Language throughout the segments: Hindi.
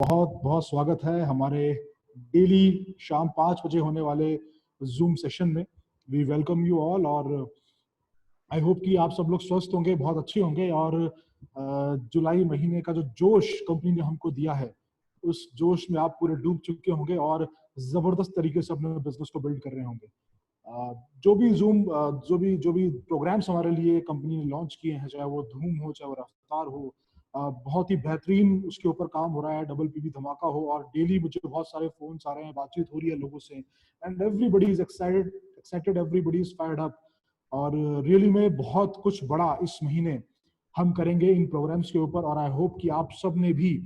बहुत बहुत स्वागत है हमारे डेली शाम 5 बजे होने वाले जूम सेशन में। वी वेलकम यू ऑल और आई होप कि आप सब लोग स्वस्थ होंगे, बहुत अच्छे होंगे और जुलाई महीने का जो जोश कंपनी ने हमको दिया है उस जोश में आप पूरे डूब चुके होंगे और जबरदस्त तरीके से अपने बिजनेस को बिल्ड कर रहे होंगे। जो भी जूम जो भी प्रोग्राम्स हमारे लिए कंपनी ने लॉन्च किए हैं, चाहे वो धूम हो चाहे वो रफ्तार हो, बहुत ही बेहतरीन उसके ऊपर काम हो रहा है। डबल पीवी धमाका हो और डेली मुझे बहुत सारे फोन्स आ रहे हैं, बातचीत हो रही है लोगों से and everybody is excited, everybody is fired up. और रियली में बहुत कुछ बड़ा इस महीने हम करेंगे इन प्रोग्राम्स के ऊपर और आई होप कि आप सब ने भी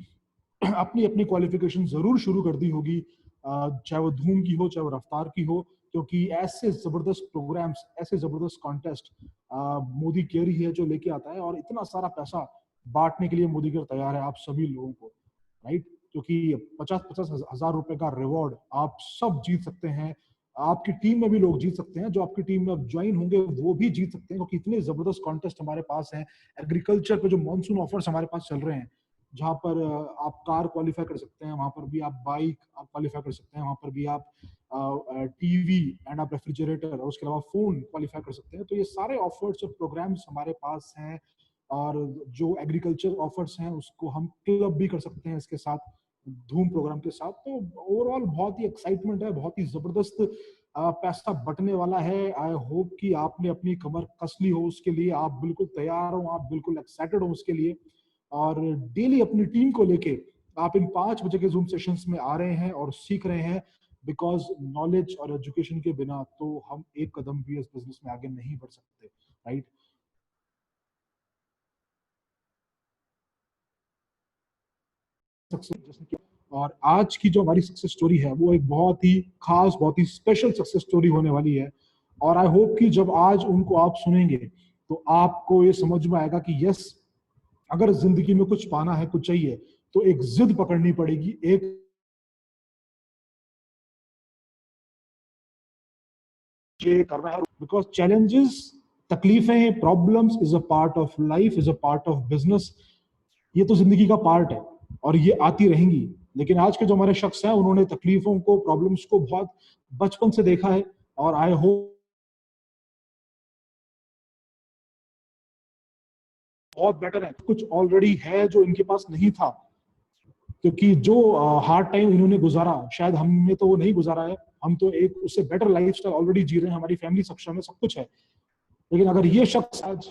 अपनी अपनी क्वालिफिकेशन जरूर शुरू कर दी होगी, चाहे वो धूम की हो चाहे वो रफ्तार की हो, क्योंकि ऐसे जबरदस्त प्रोग्राम्स, ऐसे जबरदस्त कॉन्टेस्ट मोदी केयर ही है जो लेके आता है और इतना सारा पैसा बांटने के लिए मोदी केयर तैयार है आप सभी लोगों को, राइट? क्योंकि 50-50 हजार रुपए का रिवॉर्ड आप सब जीत सकते हैं। आपकी टीम में भी लोग जीत सकते हैं, जो आपकी टीम में ज्वाइन होंगे वो भी जीत सकते हैं, क्योंकि इतने जबरदस्त कॉन्टेस्ट हमारे पास है। एग्रीकल्चर पे जो मानसून ऑफर्स हमारे पास चल रहे हैं, जहां पर आप कार क्वालिफाई कर सकते हैं, वहां पर भी आप बाइक आप क्वालिफाई कर सकते हैं, वहां पर भी आप टीवी एंड आप रेफ्रिजरेटर और उसके अलावा फोन क्वालिफाई कर सकते हैं। तो ये सारे ऑफर्स और प्रोग्राम्स हमारे पास हैं और जो एग्रीकल्चर ऑफर्स हैं उसको हम क्लब भी कर सकते हैं इसके साथ, धूम प्रोग्राम के साथ। तो ओवरऑल बहुत ही एक्साइटमेंट है, बहुत ही जबरदस्त पैसा बटने वाला है। आई होप कि आपने अपनी कमर कस ली हो उसके लिए, आप बिल्कुल तैयार हो, आप बिल्कुल एक्साइटेड हो उसके लिए और डेली अपनी टीम को लेके आप इन 5 बजे के जूम सेशंस में आ रहे हैं और सीख रहे हैं। बिकॉज नॉलेज और एजुकेशन के बिना तो हम एक कदम भी इस बिजनेस में आगे नहीं बढ़ सकते, राइट? सक्सेस, और आज की जो हमारी सक्सेस स्टोरी है वो एक बहुत ही खास, बहुत ही स्पेशल सक्सेस स्टोरी होने वाली है। और आई होप कि जब आज उनको आप सुनेंगे तो आपको ये समझ में आएगा कि यस, अगर जिंदगी में कुछ पाना है, कुछ चाहिए, तो एक जिद पकड़नी पड़ेगी, एक ये करना है। बिकॉज चैलेंजेस, तकलीफें, problems is a part of life, is a part of business. ये तो जिंदगी का पार्ट है और ये आती रहेंगी। लेकिन आज के जो हमारे शख्स हैं उन्होंने तकलीफों को, प्रॉब्लम्स को बहुत बचपन से देखा है और आई होप बहुत बेटर है, कुछ ऑलरेडी है जो इनके पास नहीं था। क्योंकि जो हार्ड टाइम इन्होंने गुजारा, शायद हमने तो वो नहीं गुजारा है। हम तो एक उससे बेटर लाइफस्टाइल ऑलरेडी जी रहे हैं, हमारी फैमिली सक्षम है, सब कुछ है। लेकिन अगर ये शख्स आज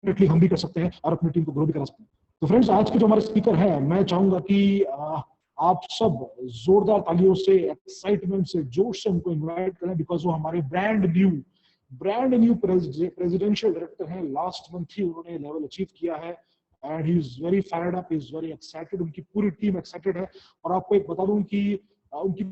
डेफिनेटली हम भी कर सकते हैं और अपनी टीम को ग्रो भी करा सकते हैं। तो फ्रेंड्स, आज के जो हमारे स्पीकर हैं, मैं चाहूंगा कि आप सब जोरदार तालियों से, एक्साइटमेंट से, जोश से उनको इनवाइट करें। बिकॉज वो हमारे ब्रांड न्यू प्रेसिडेंशियल डायरेक्टर हैं। लास्ट मंथ ही उन्होंने लेवल अचीव किया है and he is very fired up, is very excited, उनकी पूरी टीम एक्साइटेड है। और आपको एक बता दूं कि उनकी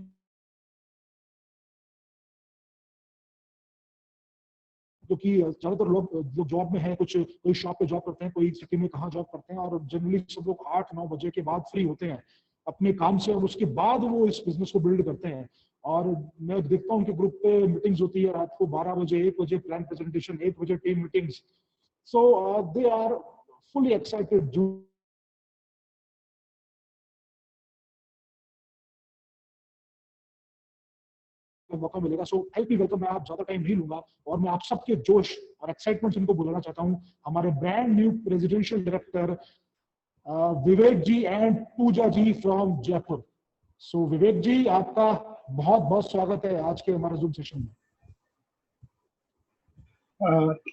क्योंकि ज्यादातर लोग जॉब में है, कुछ कोई शॉप पे जॉब करते हैं, कोई सिटी में कहाँ जॉब करते हैं, और जनरली सब लोग 8-9 बजे के बाद फ्री होते हैं अपने काम से और उसके बाद वो इस बिजनेस को बिल्ड करते हैं। और मैं देखता हूँ उनके ग्रुप पे मीटिंग्स होती है रात को 12 बजे, 1 बजे प्लान प्रेजेंटेशन, 1 बजे team meetings. So they are fully excited जो मौका मिलेगा। सो हेल्प मी वेलकम, मैं आप ज्यादा टाइम नहीं लूंगा और मैं आप सबके जोश और एक्साइटमेंट इनको बुलाना चाहता हूँ हमारे brand new presidential director Vivek ji and Pooja ji from Jaipur. So Vivek ji, आपका बहुत बहुत स्वागत है आज के हमारे जूम सेशन में।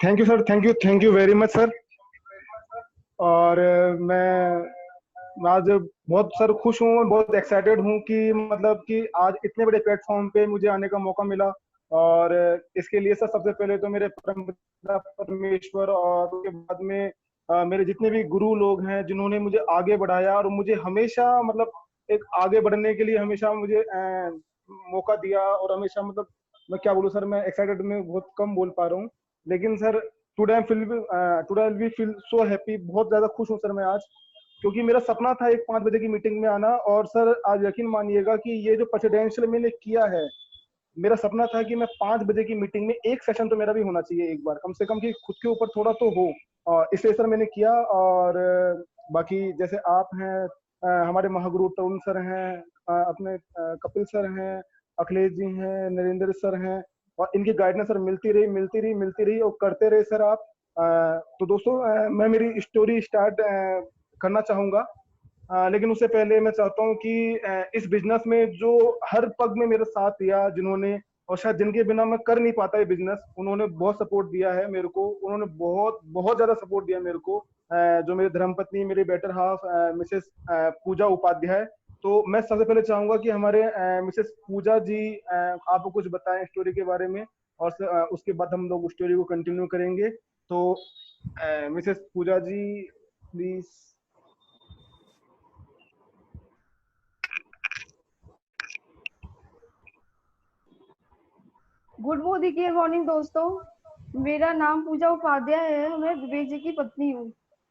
Thank you sir, thank you very much sir. और मैं आज बहुत सर खुश हूँ, बहुत एक्साइटेड हूँ कि मतलब कि आज इतने बड़े प्लेटफॉर्म पे मुझे आने का मौका मिला। और इसके लिए सर सबसे पहले तो मेरे परम पिता परमेश्वर और उसके बाद में मेरे जितने भी गुरु लोग हैं जिन्होंने मुझे आगे बढ़ाया और मुझे हमेशा मतलब एक आगे बढ़ने के लिए हमेशा मुझे मौका दिया। और हमेशा मतलब मैं क्या बोलूँ सर, मैं एक्साइटेड में बहुत कम बोल पा रहा हूँ। लेकिन sir today I will feel so happy, बहुत ज्यादा खुश हूँ सर मैं आज, क्योंकि मेरा सपना था एक 5 बजे की मीटिंग में आना। और सर आज यकीन मानिएगा कि ये जो प्रेसिडेंशियल मैंने किया है, मेरा सपना था कि मैं 5 बजे की मीटिंग में एक सेशन तो मेरा भी होना चाहिए एक बार कम से कम, कि खुद के ऊपर थोड़ा तो हो। और इसलिए सर मैंने किया। और बाकी जैसे आप हैं, हमारे महागुरु तरुण सर हैं, अपने कपिल सर हैं, अखिलेश जी हैं, नरेंद्र सर हैं, और इनकी गाइडेंस सर मिलती रही और करते रहे सर आप। तो दोस्तों, मैं मेरी स्टोरी स्टार्ट करना चाहूंगा। लेकिन उससे पहले मैं चाहता हूँ कि इस बिजनेस में जो हर पग में मेरा साथ दिया, जिन्होंने, और शायद जिनके बिना मैं कर नहीं पाता ये बिजनेस, उन्होंने बहुत सपोर्ट दिया है मेरे को। उन्होंने बहुत बहुत ज्यादा सपोर्ट दिया मेरे को। जो मेरी धर्मपत्नी, मेरी बेटर हाफ मिसेस पूजा उपाध्याय। तो मैं सबसे पहले चाहूंगा कि हमारे मिसेस पूजा जी आपको कुछ बताएं स्टोरी के बारे में, और उसके बाद हम लोग स्टोरी को कंटिन्यू करेंगे। तो Mrs Pooja ji, please. Good morning दोस्तों। मेरा नाम पूजा उपाध्याय है, मैं विवेक जी की पत्नी हूँ।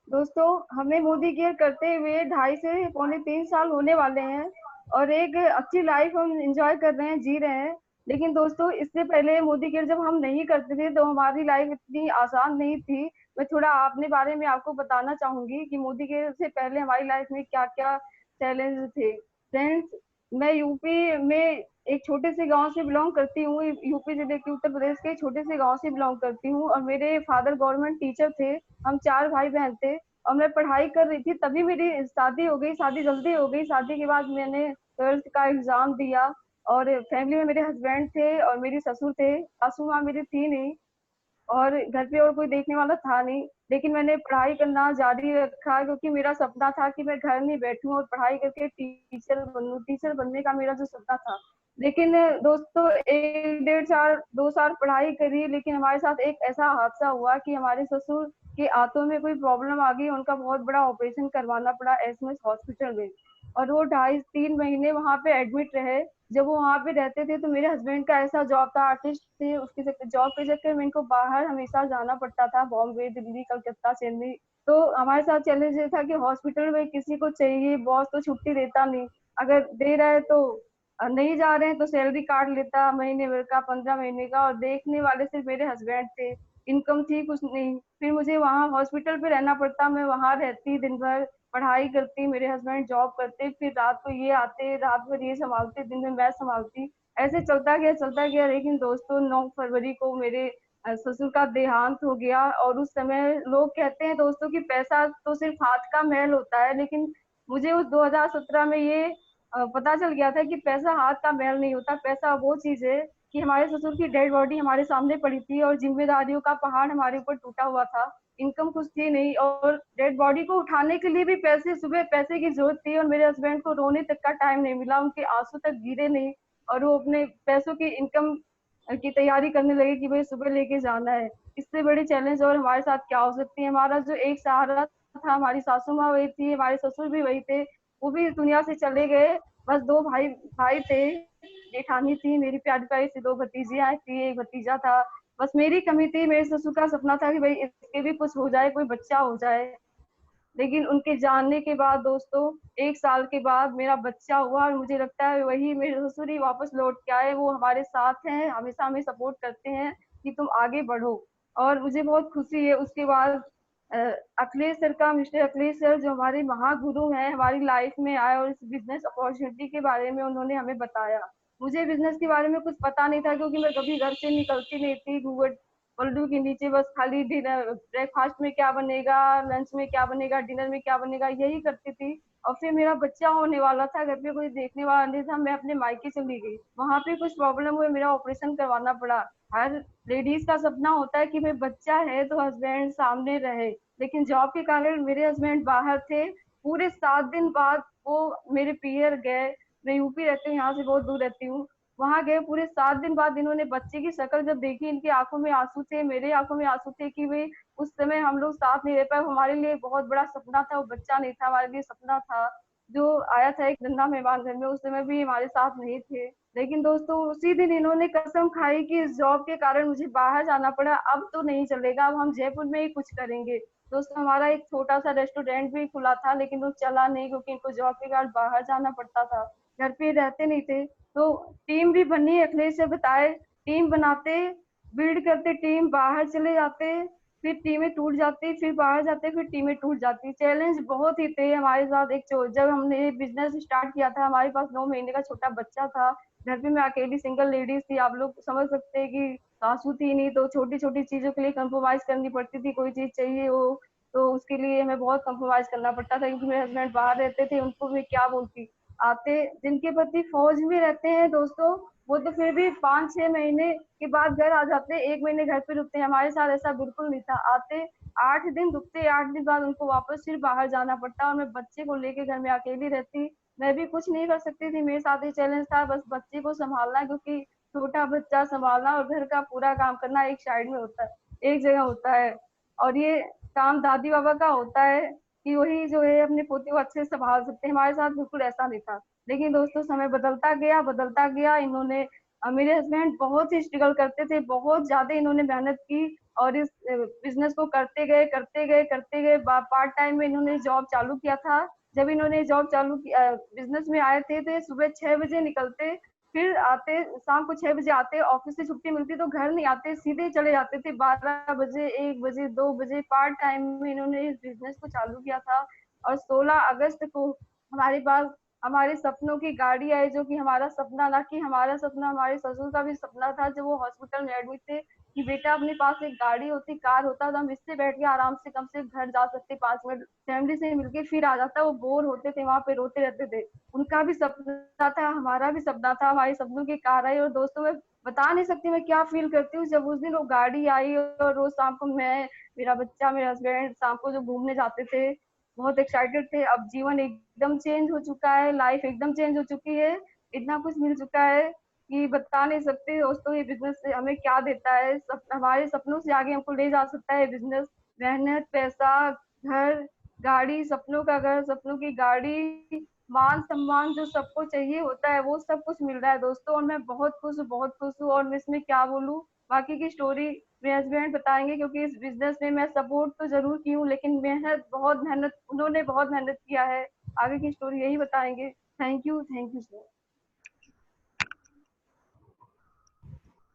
दोस्तों, हमें मोदी केयर करते हुए 2.5 से 3 साल होने वाले हैं और एक अच्छी लाइफ हम एंजॉय कर रहे हैं, जी रहे हैं। लेकिन दोस्तों, इससे पहले मोदी केयर जब हम नहीं करते थे तो हमारी लाइफ इतनी आसान नहीं थी। मैं थोड़ा अपने बारे में आपको बताना चाहूंगी कि मोदी केयर से पहले हमारी लाइफ में क्या क्या चैलेंज थे। फ्रेंड्स, मैं यूपी में एक छोटे से गांव से बिलोंग करती हूँ। यूपी जिले के, उत्तर प्रदेश के छोटे से गांव से बिलोंग करती हूँ और मेरे फादर गवर्नमेंट टीचर थे। हम 4 भाई बहन थे और मैं पढ़ाई कर रही थी, तभी मेरी शादी हो गई। शादी जल्दी हो गई। शादी के बाद मैंने 12th का एग्जाम दिया और फैमिली में मेरे हस्बैंड थे और मेरी ससुर थे। सासू माँ मेरी थी नहीं और घर पे और कोई देखने वाला था नहीं। लेकिन मैंने पढ़ाई करना जारी रखा क्योंकि मेरा सपना था कि मैं घर नहीं बैठूं और पढ़ाई करके टीचर बनूं। टीचर बनने का मेरा जो सपना था। लेकिन दोस्तों, 1 1.5 2 साल पढ़ाई करी, लेकिन हमारे साथ एक ऐसा हादसा हुआ कि हमारे ससुर के आंतों में कोई प्रॉब्लम आ गई। उनका बहुत बड़ा ऑपरेशन करवाना पड़ा एसएमएस हॉस्पिटल में और वो 2.5 3 महीने वहां पे एडमिट रहे। जब वो वहां पे रहते थे तो मेरे हस्बैंड का ऐसा जॉब था, आर्टिस्ट थे, उसके जॉब के चक्कर में इनको बाहर हमेशा जाना पड़ता था, बॉम्बे, दिल्ली, कलकत्ता, चेन्नई। तो हमारे साथ चैलेंज ये था कि हॉस्पिटल में किसी को चाहिए, बॉस तो छुट्टी देता नहीं। अगर दे रहा है तो नहीं जा रहे हैं तो सैलरी काट लेता महीने भर का, 15 महीने का, और देखने वाले सिर्फ मेरे हस्बैंड थे। इनकम थी कुछ नहीं। फिर मुझे वहाँ हॉस्पिटल पे रहना पड़ता। मैं वहां रहती, दिन भर पढ़ाई करती, मेरे हस्बैंड जॉब करते, फिर रात को ये आते, रात भर ये संभालते, दिन में मैं संभालती। ऐसे चलता गया। लेकिन दोस्तों, 9 फरवरी को मेरे ससुर का देहांत हो गया। और उस समय लोग कहते हैं दोस्तों कि पैसा तो सिर्फ हाथ का मैल होता है, लेकिन मुझे उस 2017 में ये पता चल गया था कि पैसा हाथ का मैल नहीं होता। पैसा वो चीज है कि हमारे ससुर की डेड बॉडी हमारे सामने पड़ी थी और जिम्मेदारियों का पहाड़ हमारे ऊपर टूटा हुआ था। इनकम कुछ थी नहीं और डेड बॉडी को उठाने के लिए भी पैसे, सुबह पैसे की जरूरत थी और मेरे हस्बैंड को रोने तक का टाइम नहीं मिला, उनके आंसू तक गिरे नहीं। और वो अपने पैसों की इनकम की तैयारी करने लगे कि भाई सुबह लेके जाना है। इससे बड़ी चैलेंज और हमारे साथ क्या हो सकती है। हमारा जो एक सहारा था, हमारी सासू माँ वही थी, हमारे ससुर भी वही थे, वो भी इस दुनिया से चले गए। बस 2 भाई भाई थे, जेठानी थी, मेरी प्यारी प्यारी सी 2 भतीजियां थी, एक भतीजा था। बस मेरी कमी थी। मेरे ससुर का सपना था कि भाई इसके भी कुछ हो जाए, कोई बच्चा हो जाए। लेकिन उनके जानने के बाद दोस्तों, 1 साल के बाद मेरा बच्चा हुआ और मुझे लगता है वही मेरे ससुर ही वापस लौट के आए। वो हमारे साथ हैं, हमेशा हमें सपोर्ट करते हैं कि तुम आगे बढ़ो। और मुझे बहुत खुशी है उसके बाद अ, अखिलेश सर का, मिस्टर अखिलेश सर जो हमारे महागुरु हैं, हमारी लाइफ में आए और इस बिजनेस अपॉर्चुनिटी के बारे में उन्होंने हमें बताया। मुझे बिजनेस के बारे में कुछ पता नहीं था क्योंकि मैं कभी घर से निकलती नहीं थी। गूगल पलटू के नीचे बस खाली डिनर, ब्रेकफास्ट में क्या बनेगा, लंच में क्या बनेगा, डिनर में क्या बनेगा, यही करती थी। और फिर मेरा बच्चा होने वाला था, घर पे कोई देखने वाला नहीं था, मैं अपने मायके चली गई। वहां पे कुछ प्रॉब्लम हुई, मेरा ऑपरेशन करवाना पड़ा। हर लेडीज का सपना होता है कि भाई बच्चा है तो हस्बैंड सामने रहे, लेकिन जॉब के कारण मेरे हस्बैंड बाहर थे। पूरे 7 दिन बाद वो मेरे पियर गए। मैं यूपी रहती हूँ, यहाँ से बहुत दूर रहती हूँ। वहां गए, पूरे 7 दिन बाद इन्होंने बच्चे की शक्ल जब देखी, इनकी आंखों में आंसू थे, मेरे आंखों में आंसू थे कि भाई उस समय हम लोग साथ नहीं रह पाए। हमारे लिए बहुत बड़ा सपना था, वो बच्चा नहीं था, हमारे लिए सपना था जो आया था एक नन्हा मेहमान घर में। उस समय भी हमारे साथ नहीं थे। लेकिन दोस्तों, उसी दिन इन्होंने कसम खाई कि इस जॉब के कारण मुझे बाहर जाना पड़ा, अब तो नहीं चलेगा, अब हम जयपुर में ही कुछ करेंगे। दोस्तों, हमारा एक छोटा सा रेस्टोरेंट भी खुला था लेकिन वो चला नहीं क्योंकि इनको जॉब के कारण बाहर जाना पड़ता था। घर पे रहते नहीं थे। तो टीम भी बनी, अखिलेश से बताए, टीम बनाते, बिल्ड करते, टीम बाहर चले जाते, फिर टीमें टूट जाती, फिर बाहर जाते, फिर टीमें टूट जाती। चैलेंज बहुत ही थे हमारे साथ। जब हमने बिजनेस स्टार्ट किया था, हमारे पास 9 महीने का छोटा बच्चा था। घर पे मैं अकेली सिंगल लेडीज थी। आप लोग समझ सकते हैं कि सासू थी नहीं, तो छोटी छोटी चीजों के लिए कंप्रोमाइज करनी पड़ती थी। कोई चीज चाहिए हो तो उसके लिए हमें बहुत कंप्रोमाइज करना पड़ता था, क्योंकि मेरे हस्बैंड बाहर रहते थे, उनको मैं क्या बोलती। आते, जिनके पति फौज में रहते हैं दोस्तों, वो तो फिर भी 5-6 महीने के बाद घर आ जाते हैं, 1 महीने घर पे रुकते हैं। हमारे साथ ऐसा बिल्कुल नहीं था। आते 8 दिन रुकते, 8 दिन बाद उनको वापस फिर बाहर जाना पड़ता, और मैं बच्चे को लेके घर में अकेली रहती। मैं भी कुछ नहीं कर सकती थी, मेरे साथ ये चैलेंज था, बस बच्चे को संभालना, क्योंकि छोटा बच्चा संभालना और घर का पूरा काम करना एक साइड में होता है, एक जगह होता है। और ये काम दादी बाबा का होता है कि वही जो है अपने पोते को अच्छे से संभाल सकते हैं। हमारे साथ बिल्कुल ऐसा नहीं था। लेकिन दोस्तों समय बदलता गया, बदलता गया। इन्होंने मेरे हस्बैंड बहुत ही स्ट्रगल करते थे, बहुत ज्यादा इन्होंने मेहनत की, और इस बिजनेस को करते गए, करते गए, करते गए। पार्ट टाइम में इन्होंने जॉब चालू किया था। जब इन्होंने जॉब चालू किया, बिजनेस में आए थे, तो सुबह 6 बजे निकलते, फिर आते शाम को 6 बजे आते, ऑफिस से छुट्टी मिलती तो घर नहीं आते, सीधे चले जाते थे 12 बजे, 1 बजे, 2 बजे। पार्ट टाइम में इन्होंने इस बिजनेस को चालू किया था। और 16 अगस्त को हमारे पास हमारे सपनों की गाड़ी आई, जो कि हमारा सपना ना, कि हमारा सपना, हमारे ससुर का भी सपना था, जब वो हॉस्पिटल में एडमिट थे, कि बेटा अपने पास एक गाड़ी होती, कार होता, तो हम इससे बैठ के आराम से कम से घर जा सकते, 5 मिनट फैमिली से मिलके फिर आ जाता। वो बोर होते थे, वहां पे रोते रहते थे। उनका भी सपना था, हमारा भी सपना था, हमारे सपनों की कार आई। और दोस्तों, मैं बता नहीं सकती मैं क्या फील करती हूँ जब उस दिन वो गाड़ी आई, और रोज शाम को मैं, मेरा बच्चा, मेरे हस्बैंड शाम को जो घूमने जाते थे, बहुत एक्साइटेड थे। अब जीवन एकदम चेंज हो चुका है, लाइफ एकदम चेंज हो चुकी है, इतना कुछ मिल चुका है कि बता नहीं सकते दोस्तों। ये बिजनेस हमें क्या देता है, हमारे सपनों से आगे हमको ले जा सकता है बिजनेस। मेहनत, पैसा, घर, गाड़ी, सपनों का घर, सपनों की गाड़ी, मान सम्मान जो सबको चाहिए होता है, वो सब कुछ मिल रहा है दोस्तों। और मैं बहुत खुश हूँ, बहुत खुश हूँ। और मैं इसमें क्या बोलूँ, बाकी की स्टोरी मेरे हस्बैंड बताएंगे, क्योंकि इस बिजनेस में मैं सपोर्ट तो जरूर की हूँ, लेकिन मेहनत, बहुत मेहनत, उन्होंने बहुत मेहनत किया है। आगे की स्टोरी यही बताएंगे। Thank you, thank you sir.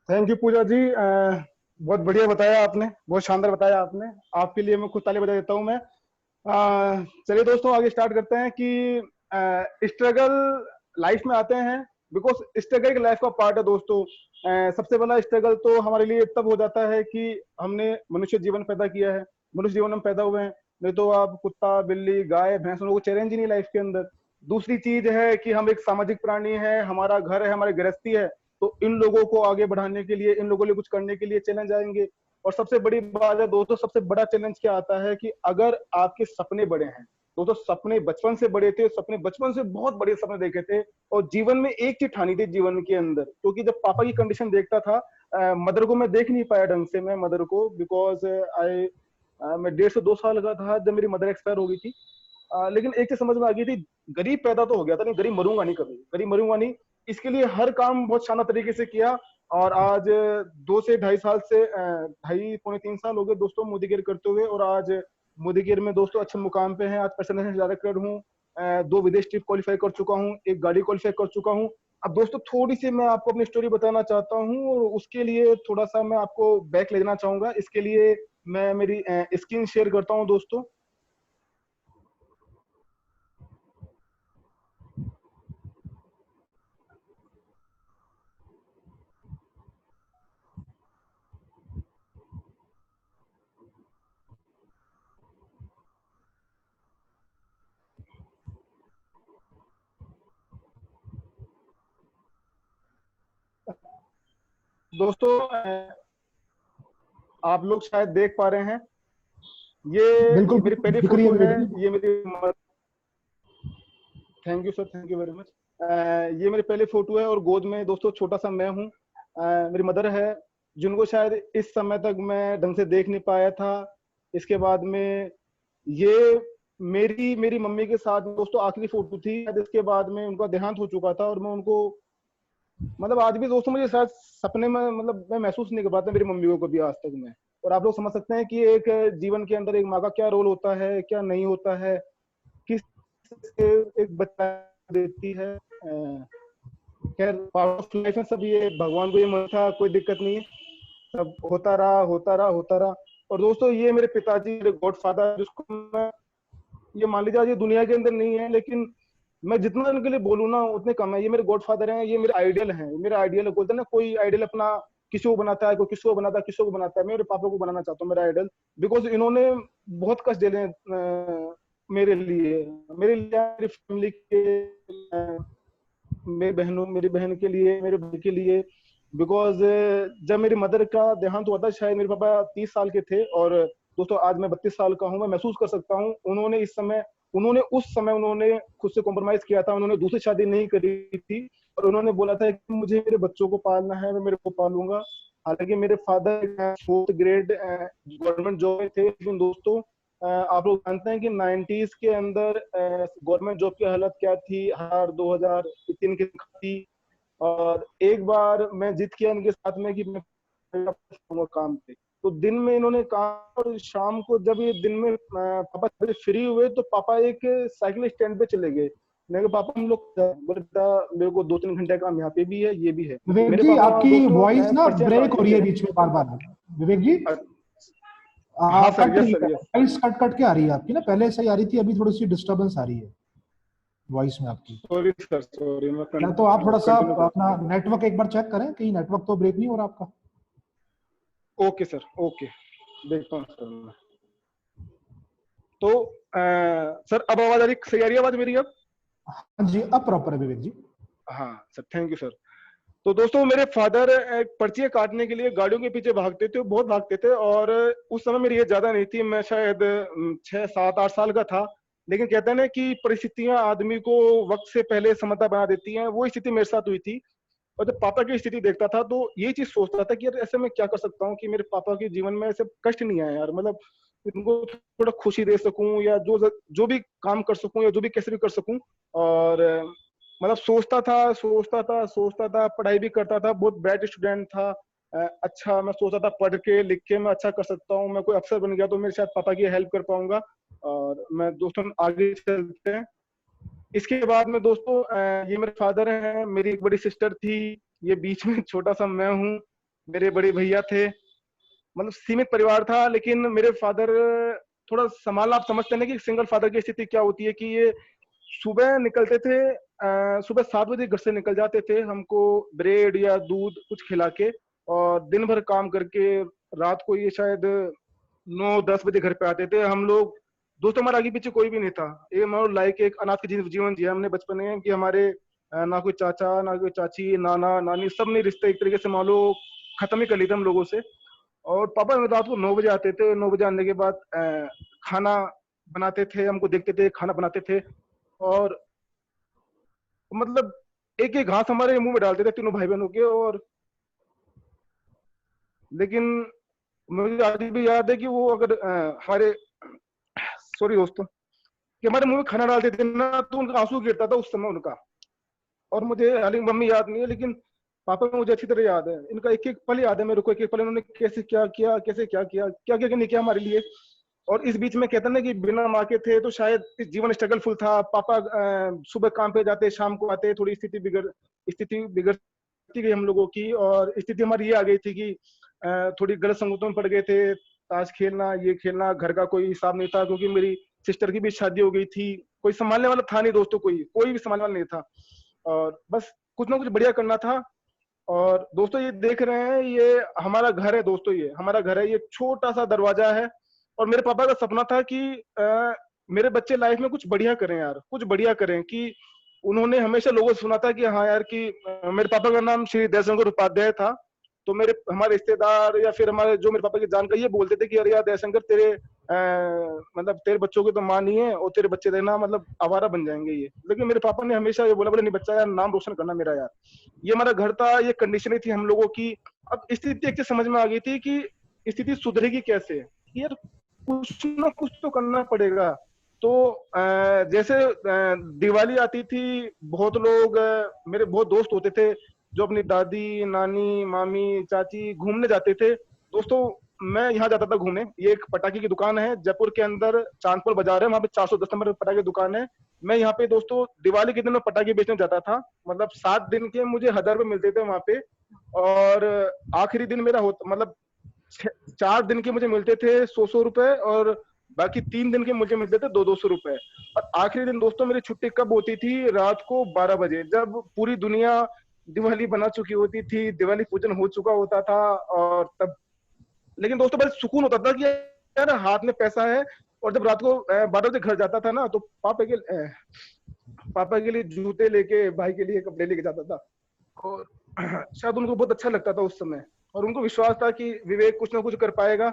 Thank you Pooja ji, बहुत बढ़िया बताया आपने, बहुत शानदार बताया आपने। आपके लिए मैं खुद ताली बजा देता हूँ मैं। चलिए दोस्तों, आगे स्टार्ट करते हैं कि स्ट्रगल लाइफ में आते हैं, बिकॉज स्ट्रगल एक लाइफ का पार्ट है दोस्तों। सबसे बड़ा स्ट्रगल तो हमारे लिए तब हो जाता है कि हमने मनुष्य जीवन पैदा किया है, मनुष्य जीवन में पैदा हुए हैं। नहीं तो आप कुत्ता, बिल्ली, गाय, भैंस, उनको चैलेंज ही नहीं लाइफ के अंदर। दूसरी चीज है कि हम एक सामाजिक प्राणी है, हमारा घर है, हमारी गृहस्थी है। तो इन लोगों को आगे बढ़ाने के लिए, इन लोगों के लिए कुछ करने के लिए चैलेंज आएंगे। और सबसे बड़ी बात है दोस्तों, सबसे बड़ा चैलेंज क्या आता है कि अगर आपके सपने बड़े हैं, दोस्तों सपने बचपन से बड़े थे, सपने बचपन से बहुत बड़े सपने देखे थे, और जीवन में एक चीज ठानी थी जीवन के अंदर। क्योंकि जब पापा की कंडीशन देखता था, मदर को मैं देख नहीं पाया ढंग से, मैं मदर को, बिकॉज मैं 1.5 से 2 साल का था जब मेरी मदर एक्सपायर हो गई थी। लेकिन एक चीज समझ में आ गई थी, गरीब पैदा तो हो गया था, नहीं गरीब मरूंगा नहीं, कभी गरीब मरूंगा नहीं। इसके लिए हर काम बहुत शानदार तरीके से किया। और आज 2 से 2.5 साल से 2.5 पौने 3 साल हो गए दोस्तों मोदी केयर करते हुए। और आज मोदी केयर में दोस्तों अच्छे मुकाम पे हैं, आज पर्सनल डायरेक्टर हूँ। 2 विदेश ट्रिप क्वालिफाई कर चुका हूँ, एक गाड़ी क्वालिफाई कर चुका हूँ। अब दोस्तों थोड़ी सी मैं आपको अपनी स्टोरी बताना चाहता हूँ, और उसके लिए थोड़ा सा मैं आपको बैक ले जाना चाहूंगा। इसके लिए मैं मेरी स्क्रीन शेयर करता हूँ दोस्तों। दोस्तों आप लोग शायद देख पा रहे हैं, ये बिल्कुल मेरी पहली दिख रही है फोटो है। वीडियो। ये मेरी, thank you sir, thank you very much. ये मेरी पहली फोटो है, और गोद में दोस्तों छोटा सा मैं हूँ। मेरी मदर है, जिनको शायद इस समय तक मैं ढंग से देख नहीं पाया था। इसके बाद में ये मेरी मेरी मम्मी के साथ दोस्तों आखिरी फोटो थी। शायद इसके बाद में उनका देहांत हो चुका था, और मैं उनको, मतलब आज भी दोस्तों मुझे शायद सपने में, मतलब मैं महसूस नहीं कर पाता मेरी मम्मी को कभी आज तक मैं। और आप लोग समझ सकते हैं कि एक जीवन के अंदर एक माँ का क्या रोल होता है, क्या नहीं होता है, किस एक बच्चा देती है। खैर पार्ट ऑफ लाइफ है सब, ये भगवान को ये मन था, कोई दिक्कत नहीं है, सब होता रहा होता रहा होता रहा। और दोस्तों ये मेरे पिताजी, मेरे गॉडफादर, जिसको मैं, ये मान लीजिए आज ये दुनिया के अंदर नहीं है, लेकिन मैं जितना इनके लिए बोलूँ ना उतने कम है। ये मेरे गॉडफादर हैं, ये मेरे आइडियल हैं, मेरे आइडियल बोलते हैं ना, कोई आइडियल अपना किसी को बनाता है, कोई किसी को बनाता है, किसी को बनाता है, मैं मेरे पापा को बनाना चाहता हूँ मेरा आइडियल, बिकॉज इन्होंने बहुत कष्ट झेले मेरे लिए, मेरी फैमिली के, मेरी बहन के लिए, मेरे भाई के लिए। बिकॉज जब मेरी मदर का देहांत हुआ था, शायद मेरे पापा 30 साल के थे, और दोस्तों आज मैं 32 साल का हूँ। मैं महसूस कर सकता हूँ उन्होंने उस समय उन्होंने खुद से कॉम्प्रोमाइज किया था, उन्होंने दूसरी शादी नहीं करी थी, और उन्होंने बोला था कि मुझे मेरे बच्चों को पालना है, मैं मेरे को पालूंगा। हालांकि मेरे father 4th grade government job में थे, लेकिन दोस्तों आप लोग जानते हैं कि 90s के अंदर गवर्नमेंट जॉब की हालत क्या थी, हर 2003 की थी। और एक बार मैं जिद किया इनके साथ में कि मैं काम पे, तो दिन में इन्होंने काम, और शाम को जब ये दिन में पापा फ्री हुए तो पापा एक साइकिल स्टैंड पे चले गए। मैंने कहा पापा हम लोग, बोले बेटा मेरे को 2-3 घंटे काम यहाँ पे भी है, ये भी है। विवेक मेरे जी पापा आपकी दोस्तों वॉइस ना पर्चियां ब्रेक हो रही है काटते बीच में बार बार। विवेक जी थे। हाँ सर, कट यस रही सर, है, यस। वॉइस कट कट के आ रही है आपकी ना, पहले सही आ रही थी, अभी थोड़ी सी डिस्टरबेंस आ रही है वॉइस में आपकी। सॉरी सर, सॉरी, मैं या तो आप थोड़ा सा कंटिन्यू करता अपना नेटवर्क एक बार चेक करें, कहीं नेटवर्क तो ब्रेक नहीं हो रहा आपका। हूँ। ओके सर, ओके, देखता हूँ सर मैं। तो सर अब आवाज आ रही, सही आ रही है आवाज मेरी अब? हाँ जी अब प्रॉपर है विवेक जी। हाँ सर, थैंक यू सर। तो दोस्तों मेरे फादर पर्चियां काटने के लिए गाड़ियों के पीछे भागते थे, बहुत भागते थे, और उस समय मेरी एज ज्यादा नहीं थी, मैं शायद 6, 7, 8 साल का था। लेकिन कहते हैं ना कि परिस्थितियां आदमी को वक्त से पहले समझदार बना देती हैं, वो स्थिति मेरे साथ हुई थी। और जब पापा की स्थिति देखता था तो ये चीज सोचता था कि यार ऐसे मैं क्या कर सकता हूँ कि मेरे पापा के जीवन में ऐसे कष्ट नहीं आया यार, मतलब इनको थोड़ा खुशी दे सकूं, या जो भी काम कर सकूं, या जो भी कैसे भी कर सकूं। और मतलब सोचता था, पढ़ाई भी करता था, बहुत ब्राइट स्टूडेंट था। अच्छा मैं सोचता था पढ़ के लिख के मैं अच्छा कर सकता हूँ, मैं कोई अफसर बन गया तो मैं शायद पापा की हेल्प कर पाऊंगा। और मैं दोस्तों आगे चलते हैं। इसके बाद में दोस्तों ये मेरे फादर हैं, मेरी एक बड़ी सिस्टर थी, ये बीच में छोटा सा मैं हूँ, मेरे बड़े भैया थे। मतलब सीमित परिवार था, लेकिन मेरे फादर थोड़ा संभालना, आप समझते हैं ना कि सिंगल फादर की स्थिति क्या होती है, कि ये सुबह निकलते थे, सुबह 7 बजे घर से निकल जाते थे, हमको ब्रेड या दूध कुछ खिला के, और दिन भर काम करके रात को ये शायद 9-10 बजे घर पे आते थे। हम लोग दोस्तों, हमारे आगे पीछे कोई भी नहीं था, ये मतलब लाइक एक अनाथ के जीवन जिया हमने बचपन में, कि हमारे ना कोई चाचा, ना कोई चाची, नाना नानी, सब ने रिश्ते एक तरीके से मान लो खत्म ही कर लिए थे हम लोगों से। और पापा रात को 9 बजे आते थे, 9 बजे आने के बाद खाना बनाते थे, हमको देखते थे खाना बनाते थे, और मतलब एक एक घास हमारे मुंह में डालते थे तीनों भाई बहनों के। और लेकिन मुझे आज भी याद है कि वो अगर हमारे, सॉरी दोस्तों, कि हमारे मुंह में खाना डालते थे ना तो उनका आंसू गिरता था उस समय उनका। और मुझे हालांकि मम्मी याद नहीं है, लेकिन पापा को मुझे अच्छी तरह याद है, इनका एक एक पल याद है मेरे को, एक एक पल इन्होंने कैसे क्या किया, कैसे क्या किया, क्या क्या नहीं किया हमारे लिए। और इस बीच में कहते हैं ना कि बिना माँ के थे तो शायद इस जीवन स्ट्रगल फुल था। पापा सुबह काम पे जाते, शाम को आते, थोड़ी स्थिति बिगड़ती गई हम लोगों की, और स्थिति हमारी ये आ गई थी कि थोड़ी गलत संगतों में पड़ गए थे, ताश खेलना, ये खेलना, घर का कोई हिसाब नहीं था, क्योंकि मेरी सिस्टर की भी शादी हो गई थी, कोई संभालने वाला था नहीं दोस्तों, कोई भी संभालने वाला नहीं था, और बस कुछ ना कुछ बढ़िया करना था। और दोस्तों ये देख रहे हैं, ये हमारा घर है दोस्तों, ये हमारा घर है, ये छोटा सा दरवाजा है। और मेरे पापा का सपना था कि मेरे बच्चे लाइफ में कुछ बढ़िया करें यार, कुछ बढ़िया करें। कि उन्होंने हमेशा लोगों से सुना था कि हाँ यार, कि मेरे पापा का नाम श्री दयाशंकर उपाध्याय था, तो हमारे रिश्तेदार या फिर हमारे जो मेरे पापा के जानकार ये बोलते थे कि अरे यार दयाशंकर, तेरे मतलब तेरे बच्चों की तो माँ नहीं है, और तेरे बच्चे देना मतलब आवारा बन जाएंगे ये। लेकिन मेरे पापा ने हमेशा ये बोला, बोले नहीं बच्चा, यार नाम रोशन करना मेरा यार। ये हमारा घर था, ये कंडीशन थी हम लोगों की। अब स्थिति एक चीज समझ में आ गई थी कि स्थिति सुधरेगी कैसे, यार कुछ ना कुछ तो करना पड़ेगा। तो जैसे दिवाली आती थी, बहुत लोग मेरे बहुत दोस्त होते थे जो अपनी दादी, नानी, मामी, चाची घूमने जाते थे दोस्तों। मैं यहाँ जाता था घूमने। ये एक पटाखे की दुकान है जयपुर के अंदर, चांदपुर बाजार है, वहाँ पे 410 नंबर पटाखे की दुकान है। मैं यहाँ पे दोस्तों दिवाली के दिन में पटाखे बेचने जाता था। मतलब 7 दिन के मुझे 1000 रुपये मिलते थे वहाँ पे। और आखिरी दिन मेरा होता, मतलब 4 दिन के मुझे मिलते थे 100-100 रुपए, और बाकी 3 दिन के मुझे मिलते थे 200-200 रुपए। और आखिरी दिन दोस्तों मेरी छुट्टी कब होती थी? रात को 12 बजे, जब पूरी दुनिया दिवाली बना चुकी होती थी, दिवाली पूजन हो चुका होता था। और तब लेकिन दोस्तों बस सुकून होता था कि यार हाथ में पैसा है। और जब रात को 12 बजे घर जाता था ना, तो पापा के लिए जूते लेके, भाई के लिए कपड़े लेके जाता था। और शायद उनको बहुत अच्छा लगता था उस समय, और उनको विश्वास था कि विवेक कुछ ना कुछ कर पाएगा।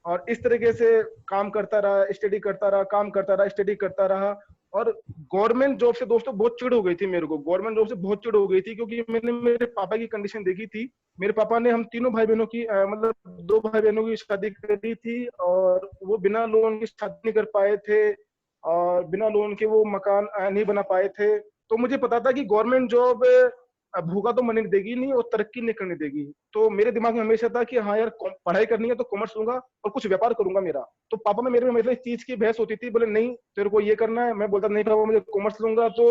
और इस तरीके से काम करता रहा, स्टडी करता रहा, काम करता रहा, स्टडी करता रहा। और गवर्नमेंट जॉब से दोस्तों बहुत चिढ़ हो गई थी मेरे को, गवर्नमेंट जॉब से बहुत चिढ़ हो गई थी, क्योंकि मैंने मेरे पापा की कंडीशन देखी थी। मेरे पापा ने हम तीनों भाई बहनों की मतलब 2 भाई बहनों की शादी करी थी, और वो बिना लोन की शादी नहीं कर पाए थे, और बिना लोन के वो मकान नहीं बना पाए थे। तो मुझे पता था कि गवर्नमेंट जॉब भूखा तो मरने देगी नहीं और तरक्की नहीं करने देगी। तो मेरे दिमाग में हमेशा था कि हाँ यार, पढ़ाई करनी है तो कॉमर्स लूंगा और कुछ व्यापार करूंगा मेरा। तो पापा में मेरे में हमेशा इस चीज की बहस होती थी, बोले नहीं तेरे को ये करना है। मैं बोलता नहीं पापा मुझे कॉमर्स लूंगा। तो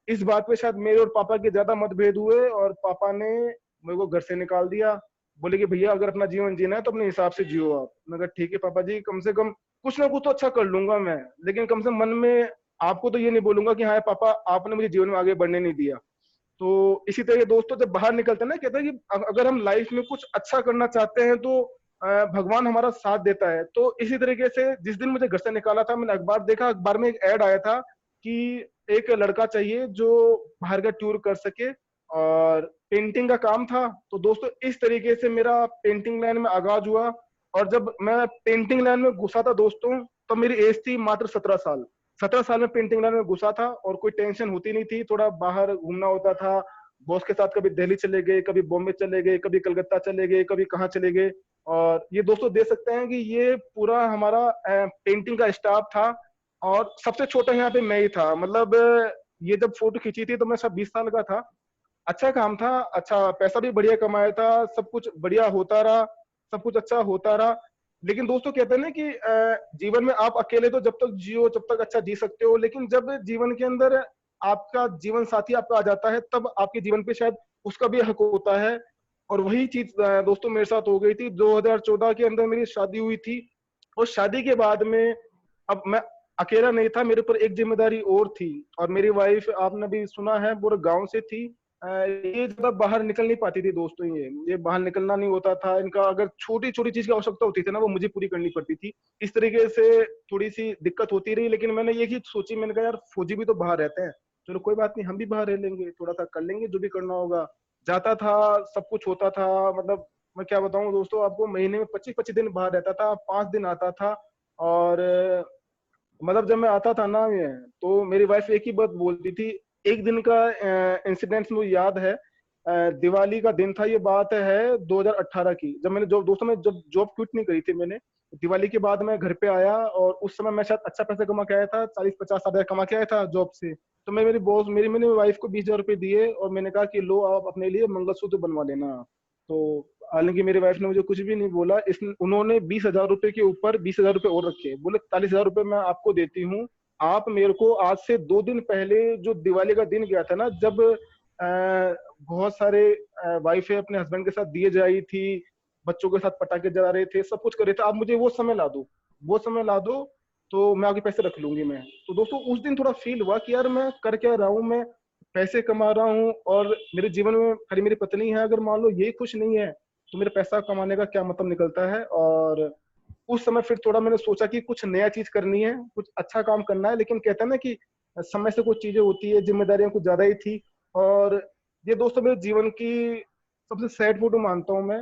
इस बात पे शायद मेरे और पापा के ज्यादा मतभेद हुए, और पापा ने मेरे को घर से निकाल दिया। बोले कि भैया अगर अपना जीवन जीना है तो अपने हिसाब से जियो आप। मैं कहा ठीक है पापा जी, कम से कम कुछ ना कुछ तो अच्छा कर लूंगा मैं, लेकिन कम से कम मन में आपको तो ये नहीं बोलूंगा कि हाँ पापा आपने मुझे जीवन में आगे बढ़ने नहीं दिया। तो इसी तरह के दोस्तों जब बाहर निकलते हैं ना, कहते हैं कि अगर हम लाइफ में कुछ अच्छा करना चाहते हैं तो भगवान हमारा साथ देता है। तो इसी तरीके से जिस दिन मुझे घर से निकाला था, मैंने अखबार देखा, अखबार में एक ऐड आया था कि एक लड़का चाहिए जो बाहर का टूर कर सके, और पेंटिंग का काम था। तो दोस्तों इस तरीके से मेरा पेंटिंग लाइन में आगाज हुआ। और जब मैं पेंटिंग लाइन में घुसा था दोस्तों, तो मेरी एज थी मात्र 17 साल। 17 साल में पेंटिंग लाइन में घुसा था, और कोई टेंशन होती नहीं थी। थोड़ा बाहर घूमना होता था बॉस के साथ, कभी दिल्ली चले गए, कभी बॉम्बे चले गए, कभी कलकत्ता चले गए, कभी कहाँ चले गए। और ये दोस्तों देख सकते हैं कि ये पूरा हमारा पेंटिंग का स्टाफ था, और सबसे छोटा यहाँ पे मैं ही था। मतलब ये जब फोटो खींची थी तो मैं सब 20 साल का था। अच्छा काम था, अच्छा पैसा भी बढ़िया कमाया था, सब कुछ बढ़िया होता रहा, सब कुछ अच्छा होता रहा। लेकिन दोस्तों कहते हैं ना कि जीवन में आप अकेले तो जब तक जियो जब तक अच्छा जी सकते हो, लेकिन जब जीवन के अंदर आपका जीवन साथी आपका आ जाता है, तब आपके जीवन पे शायद उसका भी हक होता है। और वही चीज दोस्तों मेरे साथ हो गई थी। 2014 के अंदर मेरी शादी हुई थी, और शादी के बाद में अब मैं अकेला नहीं था, मेरे ऊपर एक जिम्मेदारी और थी। और मेरी वाइफ आपने भी सुना है पूरे गांव से थी। ये ज्यादा बाहर निकल नहीं पाती थी दोस्तों, ये बाहर निकलना नहीं होता था इनका। अगर छोटी छोटी चीज की आवश्यकता होती थी ना, वो मुझे पूरी करनी पड़ती थी। इस तरीके से थोड़ी सी दिक्कत होती रही। लेकिन मैंने ये चीज सोची, मैंने कहा यार फौजी भी तो बाहर रहते हैं, चलो कोई बात नहीं, हम भी बाहर रह लेंगे, थोड़ा सा कर लेंगे जो भी करना होगा। जाता था, सब कुछ होता था। मतलब मैं क्या बताऊं दोस्तों आपको, महीने में 25-25 दिन बाहर रहता था, 5 दिन आता था। और मतलब जब मैं आता था ना ये, तो मेरी वाइफ एक ही बात बोलती थी। एक दिन का इंसिडेंट मुझे याद है। दिवाली का दिन था, ये बात है 2018 की, जब मैंने जॉब, दोस्तों मैं जब जॉब क्विट नहीं करी थी मैंने। दिवाली के बाद मैं घर पे आया, और उस समय मैं शायद अच्छा पैसा कमा के आया था, 40-50 हजार कमा के आया था जॉब से। तो मैं मेरी बॉस मेरी मैंने वाइफ को 20,000 रुपये दिए, और मैंने कहा कि लो आप अपने लिए मंगलसूत्र बनवा लेना। तो हालांकि मेरी वाइफ ने मुझे कुछ भी नहीं बोला, इस उन्होंने 20,000 रुपये के ऊपर 20,000 रुपये और रखे, बोले 40,000 रुपये मैं आपको देती हूँ। आप मेरे को आज से 2 दिन पहले जो दिवाली का दिन गया था ना, जब बहुत सारे वाइफें अपने हस्बैंड के साथ दिए जा रही थी, बच्चों के साथ पटाखे जला रहे थे, सब कुछ कर रहे थे, आप मुझे वो समय ला दो, वो समय ला दो, तो मैं आपके पैसे रख लूंगी मैं। तो दोस्तों उस दिन थोड़ा फील हुआ कि यार मैं कर क्या रहा हूँ, मैं पैसे कमा रहा हूँ, और मेरे जीवन में खाली मेरी पत्नी है, अगर मान लो ये खुश नहीं है तो मेरे पैसा कमाने का क्या मतलब निकलता है। और उस समय फिर थोड़ा मैंने सोचा कि कुछ नया चीज करनी है, कुछ अच्छा काम करना है। लेकिन कहते हैं ना कि समय से कुछ चीजें होती है, जिम्मेदारियां कुछ ज्यादा ही थी। और ये दोस्तों मेरे जीवन की सबसे सैड फोटो मानता हूं मैं।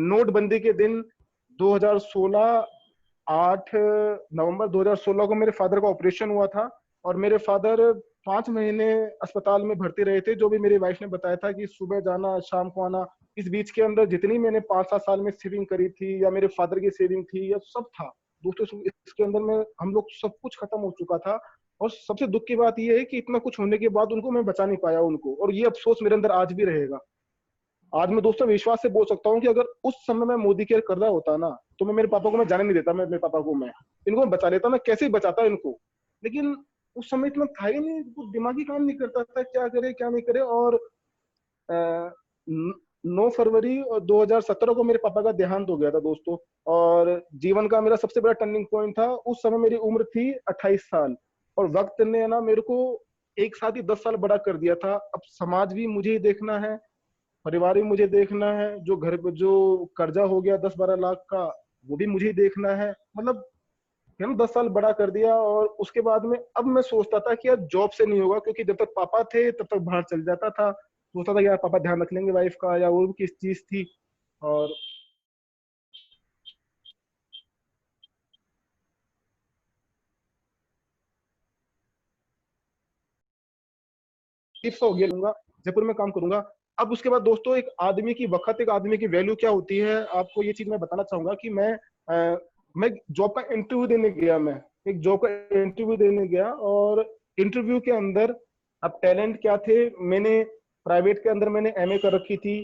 नोटबंदी के दिन 2016 8 नवंबर 2016 को मेरे फादर का ऑपरेशन हुआ था, और मेरे फादर 5 महीने अस्पताल में भर्ती रहे थे। जो भी मेरी वाइफ ने बताया था कि सुबह जाना शाम को आना, इस बीच के अंदर जितनी मैंने 5-7 साल में सेविंग करी थी, या मेरे फादर की सेविंग थी, या सब था दोस्तों, इसके अंदर में हम लोग सब कुछ खत्म हो चुका था। और सबसे दुख की बात यह है कि इतना कुछ होने के बाद उनको मैं बचा नहीं पाया उनको, और ये अफसोस मेरे अंदर आज भी रहेगा। आज मैं दोस्तों विश्वास से बोल सकता हूँ कि अगर उस समय मैं मोदी केयर कर रहा होता ना, तो मैं मेरे पापा को मैं जाने नहीं देता, मैं मेरे पापा को मैं इनको मैं बचा लेता, मैं कैसे ही बचाता इनको। लेकिन उस समय इतना था ही नहीं, कुछ दिमागी काम नहीं करता था, क्या करे क्या नहीं करे। और 9 फरवरी और 2017 को मेरे पापा का देहांत हो गया था दोस्तों। और जीवन का मेरा सबसे बड़ा टर्निंग पॉइंट था। उस समय मेरी उम्र थी 28 साल, और वक्त ने ना मेरे को एक साथ ही 10 साल बड़ा कर दिया था। अब समाज भी मुझे ही देखना है, परिवार भी मुझे देखना है, जो घर पे जो कर्जा हो गया 10-12 लाख का, वो भी मुझे ही देखना है। मतलब 10 साल बड़ा कर दिया। और उसके बाद में अब मैं सोचता था कि यार जॉब से नहीं होगा, क्योंकि जब तक पापा थे तब तक बाहर चल जाता था, सोचता था कि यार पापा ध्यान रख लेंगे वाइफ का, या वो भी किस चीज थी। और टिप्स हो गया लूंगा, जयपुर में काम करूंगा। अब उसके बाद दोस्तों एक आदमी की वक्त, एक आदमी की वैल्यू क्या होती है, आपको ये चीज मैं बताना चाहूंगा कि मैं जॉब का इंटरव्यू देने गया। मैं एक जॉब का इंटरव्यू देने गया, और इंटरव्यू के अंदर अब टैलेंट क्या थे, मैंने प्राइवेट के अंदर मैंने एमए कर रखी थी,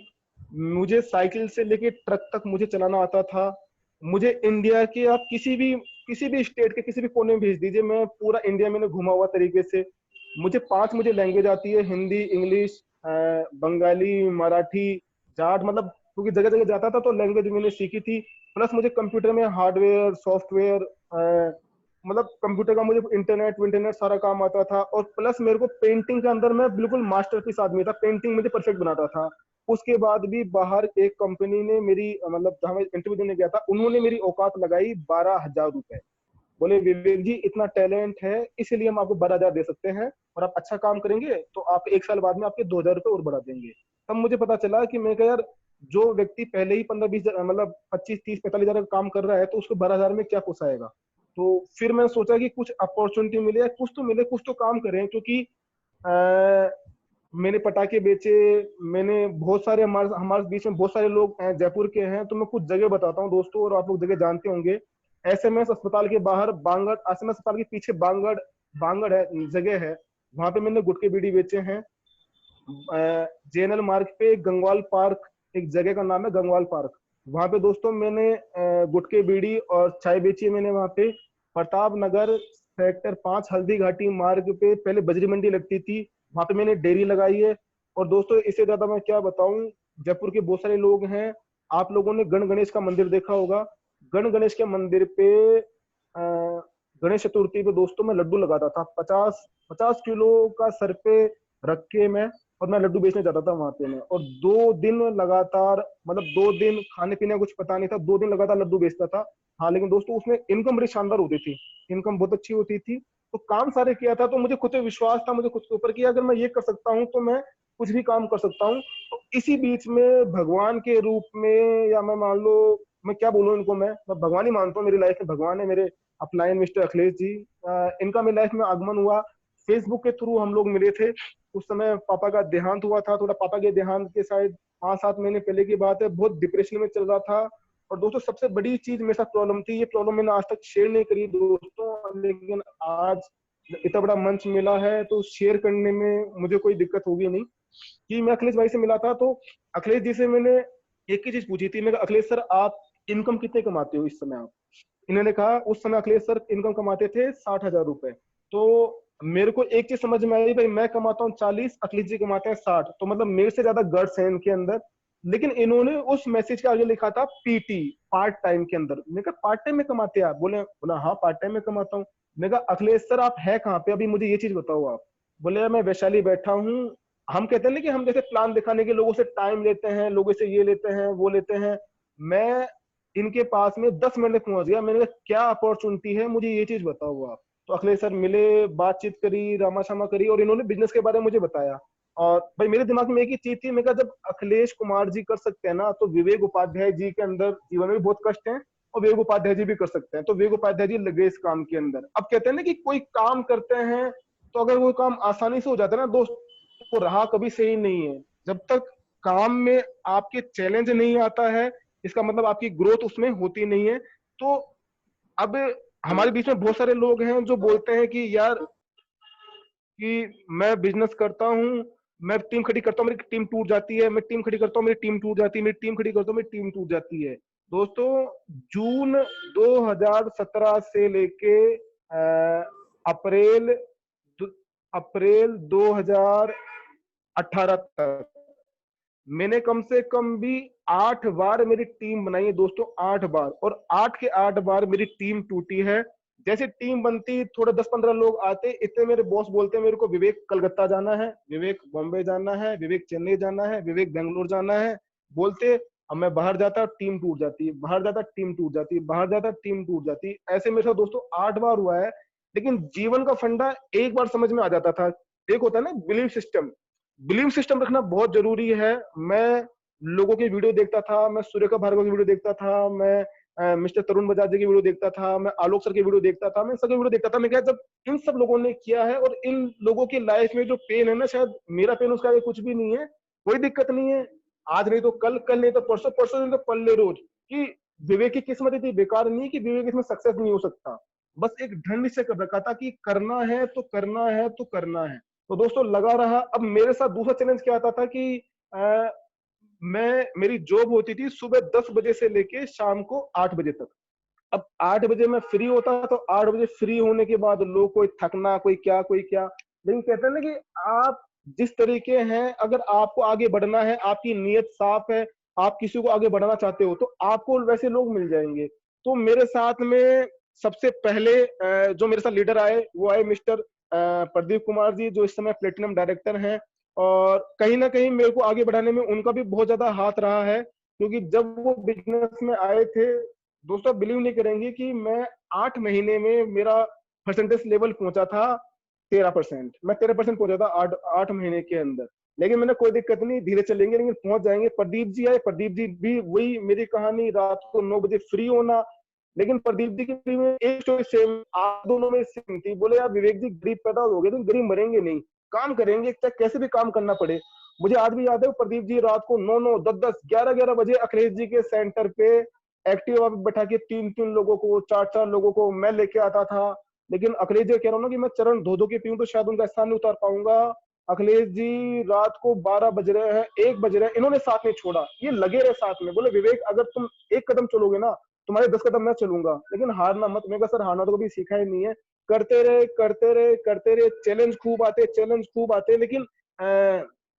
मुझे साइकिल से लेके ट्रक तक मुझे चलाना आता था। मुझे इंडिया के आप किसी भी स्टेट के किसी भी कोने में भेज दीजिए, मैं पूरा इंडिया मैंने घुमा हुआ तरीके से। मुझे लैंग्वेज आती है, हिंदी, इंग्लिश, बंगाली, मराठी, जाट, मतलब क्योंकि जगह जगह जाता था तो लैंग्वेज मैंने सीखी थी। प्लस मुझे कंप्यूटर में हार्डवेयर सॉफ्टवेयर, मतलब कंप्यूटर का मुझे इंटरनेट विंटरनेट सारा काम आता था। और प्लस मेरे को पेंटिंग के अंदर मैं बिल्कुल मास्टरपीस आदमी था, पेंटिंग मुझे परफेक्ट बनाता था। उसके बाद भी बाहर एक कंपनी ने मेरी, मतलब जहां मैं इंटरव्यू देने गया था, उन्होंने मेरी औकात लगाई 12,000 रुपए। बोले विवेक जी इतना टैलेंट है, इसीलिए हम आपको 12,000 दे सकते हैं, और आप अच्छा काम करेंगे तो आप 1 साल बाद में आपके 2,000 रुपए और बढ़ा देंगे। तब मुझे पता चला कि मैं कहा यार, जो व्यक्ति पहले ही 15-20, मतलब 25-30-45 हजार का काम कर रहा है, तो उसको 12,000 में क्या पोसाएगा। तो फिर मैं सोचा कि कुछ अपॉर्चुनिटी मिले, कुछ तो मिले, कुछ तो काम करें। क्योंकि आ, मैंने पटाखे बेचे, मैंने बहुत सारे, हमारे हमारे बीच में बहुत सारे लोग जयपुर के हैं, तो मैं कुछ जगह बताता हूँ दोस्तों, और आप लोग जगह जानते होंगे। एसएमएस अस्पताल के बाहर बांगड़, एसएमएस अस्पताल के पीछे बांगड़, बांगड़ है जगह है, वहां पे मैंने गुटके बीड़ी बेचे हैं। जेएनएल मार्ग पे गंगवाल पार्क, एक जगह का नाम है गंगवाल पार्क, वहां पे दोस्तों मैंने गुटके बीड़ी और चाय बेची है मैंने वहां पे। प्रताप नगर सेक्टर 5 हल्दी घाटी मार्ग पे पहले बजरी मंडी लगती थी, वहां पे मैंने डेयरी लगाई है। और दोस्तों इससे ज्यादा मैं क्या बताऊं, जयपुर के बहुत सारे लोग हैं, आप लोगों ने गण गणेश का मंदिर देखा होगा। गण गणेश के मंदिर पे गणेश चतुर्थी पे दोस्तों मैं लड्डू लगाता था, 50-50 किलो का सर पे रख के मैं, और मैं लड्डू बेचने जाता था वहां पे मैं। और 2 दिन लगातार, मतलब 2 दिन खाने पीने का कुछ पता नहीं था, 2 दिन लगातार लड्डू बेचता था। हाँ लेकिन दोस्तों उसमें इनकम बड़ी शानदार होती थी, इनकम बहुत अच्छी होती थी। तो काम सारे किया था, तो मुझे खुद पे विश्वास था, मुझे खुद के ऊपर कि अगर मैं ये कर सकता हूँ तो मैं कुछ भी काम कर सकता हूँ। तो इसी बीच में भगवान के रूप में, या मैं मान लो, मैं क्या बोलूँ इनको, मैं भगवान ही मानता हूँ, मेरी लाइफ में भगवान है। मेरे अपलाइन मिस्टर अखिलेश जी, इनका मेरी लाइफ में आगमन हुआ। फेसबुक के थ्रू हम लोग मिले थे, उस समय पापा का देहांत हुआ था। थोड़ा पापा के देहांत के शायद 5-7 महीने पहले की बात है, बहुत डिप्रेशन में चल रहा था। और दोस्तों सबसे बड़ी चीज मेरे साथ प्रॉब्लम थी, ये प्रॉब्लम मैंने आज तक शेयर नहीं करी दोस्तों, लेकिन आज इतना बड़ा मंच मिला है तो शेयर करने में मुझे कोई दिक्कत होगी नहीं। कि मैं अखिलेश भाई से मिला था, तो अखिलेश जी से मैंने एक ही चीज पूछी थी, मैं कहा अखिलेश सर आप इनकम कितने कमाते हो इस समय आप। इन्होंने कहा उस समय अखिलेश सर इनकम कमाते थे 60,000 रुपए। तो मेरे को एक चीज समझ में आई, भाई मैं कमाता हूँ 40, अखिलेश जी कमाते हैं 60, तो मतलब मेरे से ज्यादा गट्स है इनके अंदर। लेकिन इन्होंने उस मैसेज के आगे लिखा था पीटी, पार्ट टाइम के अंदर। मैंने कहा पार्ट टाइम में कमाते हैं आप, बोला हाँ पार्ट टाइम में कमाता हूँ। मैंने कहा अखिलेश सर आप है कहाँ पे, अभी मुझे ये चीज बताओ आप। बोले मैं वैशाली बैठा हूँ। हम कहते हैं ना कि हम जैसे प्लान दिखाने के लोगों से टाइम लेते हैं, लोगों से ये लेते हैं वो लेते हैं, मैं इनके पास में 10 मिनट में पहुंच गया। मैंने कहा क्या अपॉर्चुनिटी है, मुझे ये चीज बताओ आप। तो अखिलेश सर मिले, बातचीत करी, रामा शामा करी, और इन्होंने बिजनेस के बारे में मुझे बताया। और भाई मेरे दिमाग में एक ही चीज थी, मैं कहा जब अखिलेश कुमार जी कर सकते हैं ना, तो विवेक उपाध्याय जी के अंदर जीवन में भी बहुत कष्ट है, और विवेक उपाध्याय जी भी कर सकते हैं। तो विवेक उपाध्याय जी लगे इस काम के अंदर। अब कहते हैं ना कि कोई काम करते हैं तो अगर वो काम आसानी से हो जाता है ना दोस्त, वो रहा कभी सही नहीं है। जब तक काम में आपके चैलेंज नहीं आता है, इसका मतलब आपकी ग्रोथ उसमें होती नहीं है। तो अब हमारे बीच में बहुत सारे लोग हैं जो बोलते हैं कि यार कि मैं बिजनेस करता हूँ, मैं टीम खड़ी करता हूँ, मेरी टीम टूट जाती है, मैं टीम खड़ी करता हूँ, मेरी टीम टूट जाती है, मेरी टीम खड़ी करता हूँ, मेरी टीम टूट जाती है। दोस्तों, जून 2017 से लेके अप्रैल अप्रैल 2018 तक मैंने कम से कम भी 8 बार मेरी टीम बनाई है दोस्तों, 8 बार, और 8 के 8 बार मेरी टीम टूटी है। जैसे टीम बनती, थोड़े 10-15 लोग आते, इतने मेरे बॉस बोलते हैं मेरे को, विवेक कलकत्ता जाना है, विवेक बॉम्बे जाना है, विवेक चेन्नई जाना है, विवेक बेंगलोर जाना है, बोलते। अब मैं बाहर जाता, टीम टूट जाती, बाहर जाता टीम टूट जाती, बाहर जाता टीम टूट जाती। ऐसे मेरे साथ दोस्तों 8 बार हुआ है। लेकिन जीवन का फंडा एक बार समझ में आ जाता था। एक होता है ना बिलीफ सिस्टम, बिलीफ सिस्टम रखना बहुत जरूरी है। मैं लोगों की वीडियो देखता था, मैं सूर्यका भार्गव की वीडियो देखता था, मैं मिस्टर तरुण बजाज जी की वीडियो देखता था, मैं आलोक सर की वीडियो देखता था, मैं सबकी वीडियो देखता था। मैं क्या, जब इन सब लोगों ने किया है और इन लोगों की लाइफ में जो पेन है ना, शायद मेरा पेन उसका आगे कुछ भी नहीं है, कोई दिक्कत नहीं है। आज नहीं तो कल, कल नहीं तो परसों, परसों नहीं तो पल्ले रोज। कि विवेक की किस्मत इतनी बेकार नहीं कि विवेक इसमें सक्सेस नहीं हो सकता। बस एक दृढ़ निश्चय कर रखा था कि करना है तो करना है तो करना है। तो दोस्तों लगा रहा। अब मेरे साथ दूसरा चैलेंज क्या आता था कि मेरी जॉब होती थी सुबह 10 बजे से लेके शाम को 8 बजे तक। अब 8 बजे मैं फ्री होता, तो 8 बजे फ्री होने के बाद लोग, कोई थकना, कोई क्या, कोई क्या। लेकिन कहते हैं ना कि आप जिस तरीके हैं, अगर आपको आगे बढ़ना है, आपकी नीयत साफ है, आप किसी को आगे बढ़ाना चाहते हो, तो आपको वैसे लोग मिल जाएंगे। तो मेरे साथ में सबसे पहले जो मेरे साथ लीडर आए, वो आए मिस्टर प्रदीप कुमार जी, जो इस समय प्लेटिनम डायरेक्टर हैं। और कहीं ना कहीं मेरे को आगे बढ़ाने में उनका भी बहुत ज्यादा हाथ रहा है, क्योंकि जब वो बिजनेस में आए थे, दोस्तों बिलीव नहीं करेंगे कि मैं 8 महीने में मेरा परसेंटेज लेवल पहुंचा था 13%। मैं 13% पहुंचा था 8 महीने के अंदर। लेकिन मैंने कोई दिक्कत नहीं, धीरे चलेंगे, लेकिन पहुंच जाएंगे। प्रदीप जी आए, प्रदीप जी भी वही मेरी कहानी, रात को 9 बजे फ्री होना। लेकिन प्रदीप जी की में एक स्टोरी सेम, आप दोनों में सेम थी। बोले यार विवेक जी, गरीब पैदा हो गए तो गरीब मरेंगे नहीं, काम करेंगे, चाहे कैसे भी काम करना पड़े। मुझे आज भी याद है, प्रदीप जी रात को 9-9, 10-10, 11-11 बजे अखिलेश जी के सेंटर पे एक्टिवा पे बैठा के 3-3 लोगों को, 4-4 लोगों को मैं लेके आता था। लेकिन अखिलेश जी कह रहा हूँ ना कि मैं चरण धो धो के पीऊं तो शायद उनका स्थान नहीं उतार पाऊंगा। अखिलेश जी रात को 12 बज रहे हैं, 1 बज रहे हैं, इन्होंने साथ नहीं छोड़ा, ये लगे रहे साथ में। बोले विवेक, अगर तुम एक कदम चलोगे ना, तुम्हारे 10 कदम मैं चलूंगा, लेकिन हारना मत। मैं सर हारना तो कभी सीखा ही नहीं है। करते रहे, करते रहे, करते रहे। चैलेंज खूब आते, चैलेंज खूब आते। लेकिन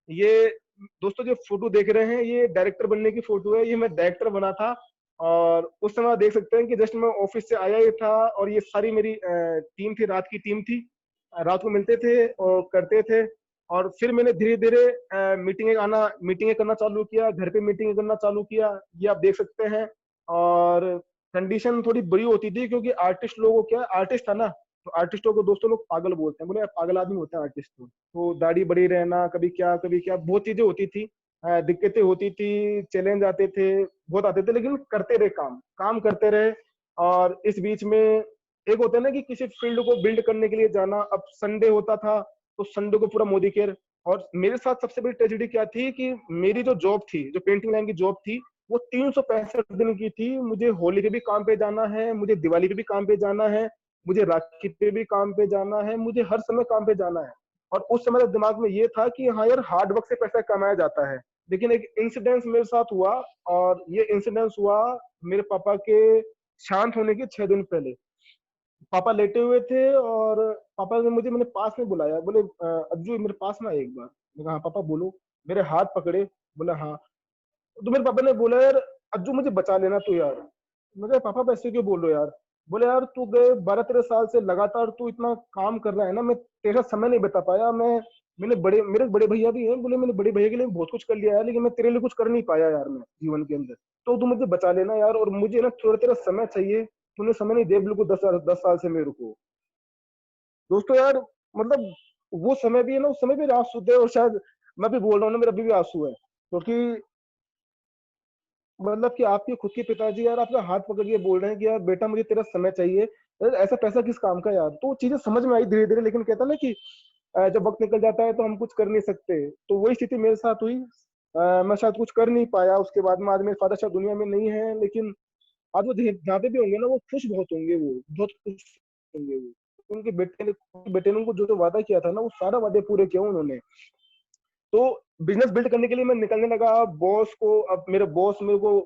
ये दोस्तों जो फोटो देख रहे हैं, ये डायरेक्टर बनने की फोटो है। ये मैं डायरेक्टर बना था, और उस समय देख सकते हैं कि जस्ट मैं ऑफिस से आया ही था, और ये सारी मेरी टीम थी, रात की टीम थी। रात को मिलते थे और करते थे। और फिर मैंने धीरे धीरे मीटिंगें करना चालू किया, घर पे मीटिंग करना चालू किया, ये आप देख सकते हैं। और कंडीशन थोड़ी बुरी होती थी, क्योंकि आर्टिस्ट लोगों, क्या आर्टिस्ट था ना, तो आर्टिस्टों को दोस्तों लोग पागल बोलते हैं। बोले पागल आदमी होते हैं आर्टिस्ट। तो दाढ़ी बड़ी रहना, कभी क्या कभी क्या, बहुत चीजें होती थी, दिक्कतें होती थी, चैलेंज आते थे, बहुत आते थे। लेकिन करते रहे, काम काम करते रहे। और इस बीच में एक होता है ना कि किसी फील्ड को बिल्ड करने के लिए जाना। अब संडे होता था, तो संडे को पूरा मोदी केयर। और मेरे साथ सबसे बड़ी ट्रेजेडी क्या थी कि मेरी जो जॉब थी, जो पेंटिंग लाइन की जॉब थी, वो 365 दिन की थी। मुझे होली पे भी काम पे जाना है, मुझे दिवाली पे भी काम पे जाना है, मुझे राखी पे भी काम पे जाना है, मुझे हर समय काम पे जाना है। और उस समय दिमाग में ये था कि हाँ यार, हार्ड वर्क से पैसा कमाया जाता है। लेकिन एक इंसिडेंस मेरे साथ हुआ, और ये इंसिडेंस हुआ मेरे पापा के शांत होने के 6 दिन पहले। पापा लेटे हुए थे, और पापा ने मैंने पास में बुलाया। बोले अज्जू मेरे पास में आए एक बार। मैं कहा हाँ पापा बोलो। मेरे हाथ पकड़े, बोला हाँ। तो मेरे पापा ने बोला यार अज्जू, मुझे बचा लेना तू यार। मैं कहा पापा ऐसे क्यों बोल रहे हो यार। बोले यार तू गए 12-13 साल से लगातार तू इतना काम कर रहा है ना, मैं तेरा समय नहीं बता पाया। मेरे बड़े भैया भी हैं, बोले मैंने बड़े भैया के लिए बहुत कुछ कर लिया यार, लेकिन मैं तेरे लिए कुछ कर नहीं पाया यार मैं जीवन के अंदर। तो तू मुझे बचा लेना यार, और मुझे ना थोड़ा तेरा समय चाहिए। तूने समय नहीं दिया बिल्कुल 10 साल से मेरे को। दोस्तों यार, मतलब वो समय भी है ना, उस समय भी आंसू थे। और शायद मैं भी बोल रहा हूँ ना, मेरा अभी भी आंसू है, क्योंकि मतलब कि आपके खुद के पिताजी यार आपका हाथ पकड़ के बोल रहे हैं कि यार बेटा मुझे तेरा समय चाहिए, यार ऐसा पैसा किस काम का यार। तो चीजें समझ में आई धीरे धीरे। लेकिन कहता ना कि जब वक्त निकल जाता है तो हम कुछ कर नहीं सकते, तो वही स्थिति मेरे साथ हुई। मैं शायद कुछ कर नहीं पाया उसके बाद में। आज मेरे फादर शायद दुनिया में नहीं है, लेकिन आज वो जहाँ पे भी होंगे ना, वो खुश बहुत होंगे, वो बहुत खुश होंगे। वो उनके बेटे ने उनको जो जो वादा किया था ना, वो सारा वादे पूरे किए उन्होंने। तो बिजनेस बिल्ड करने के लिए मैं निकलने लगा। बॉस को, अब मेरे बॉस मेरे को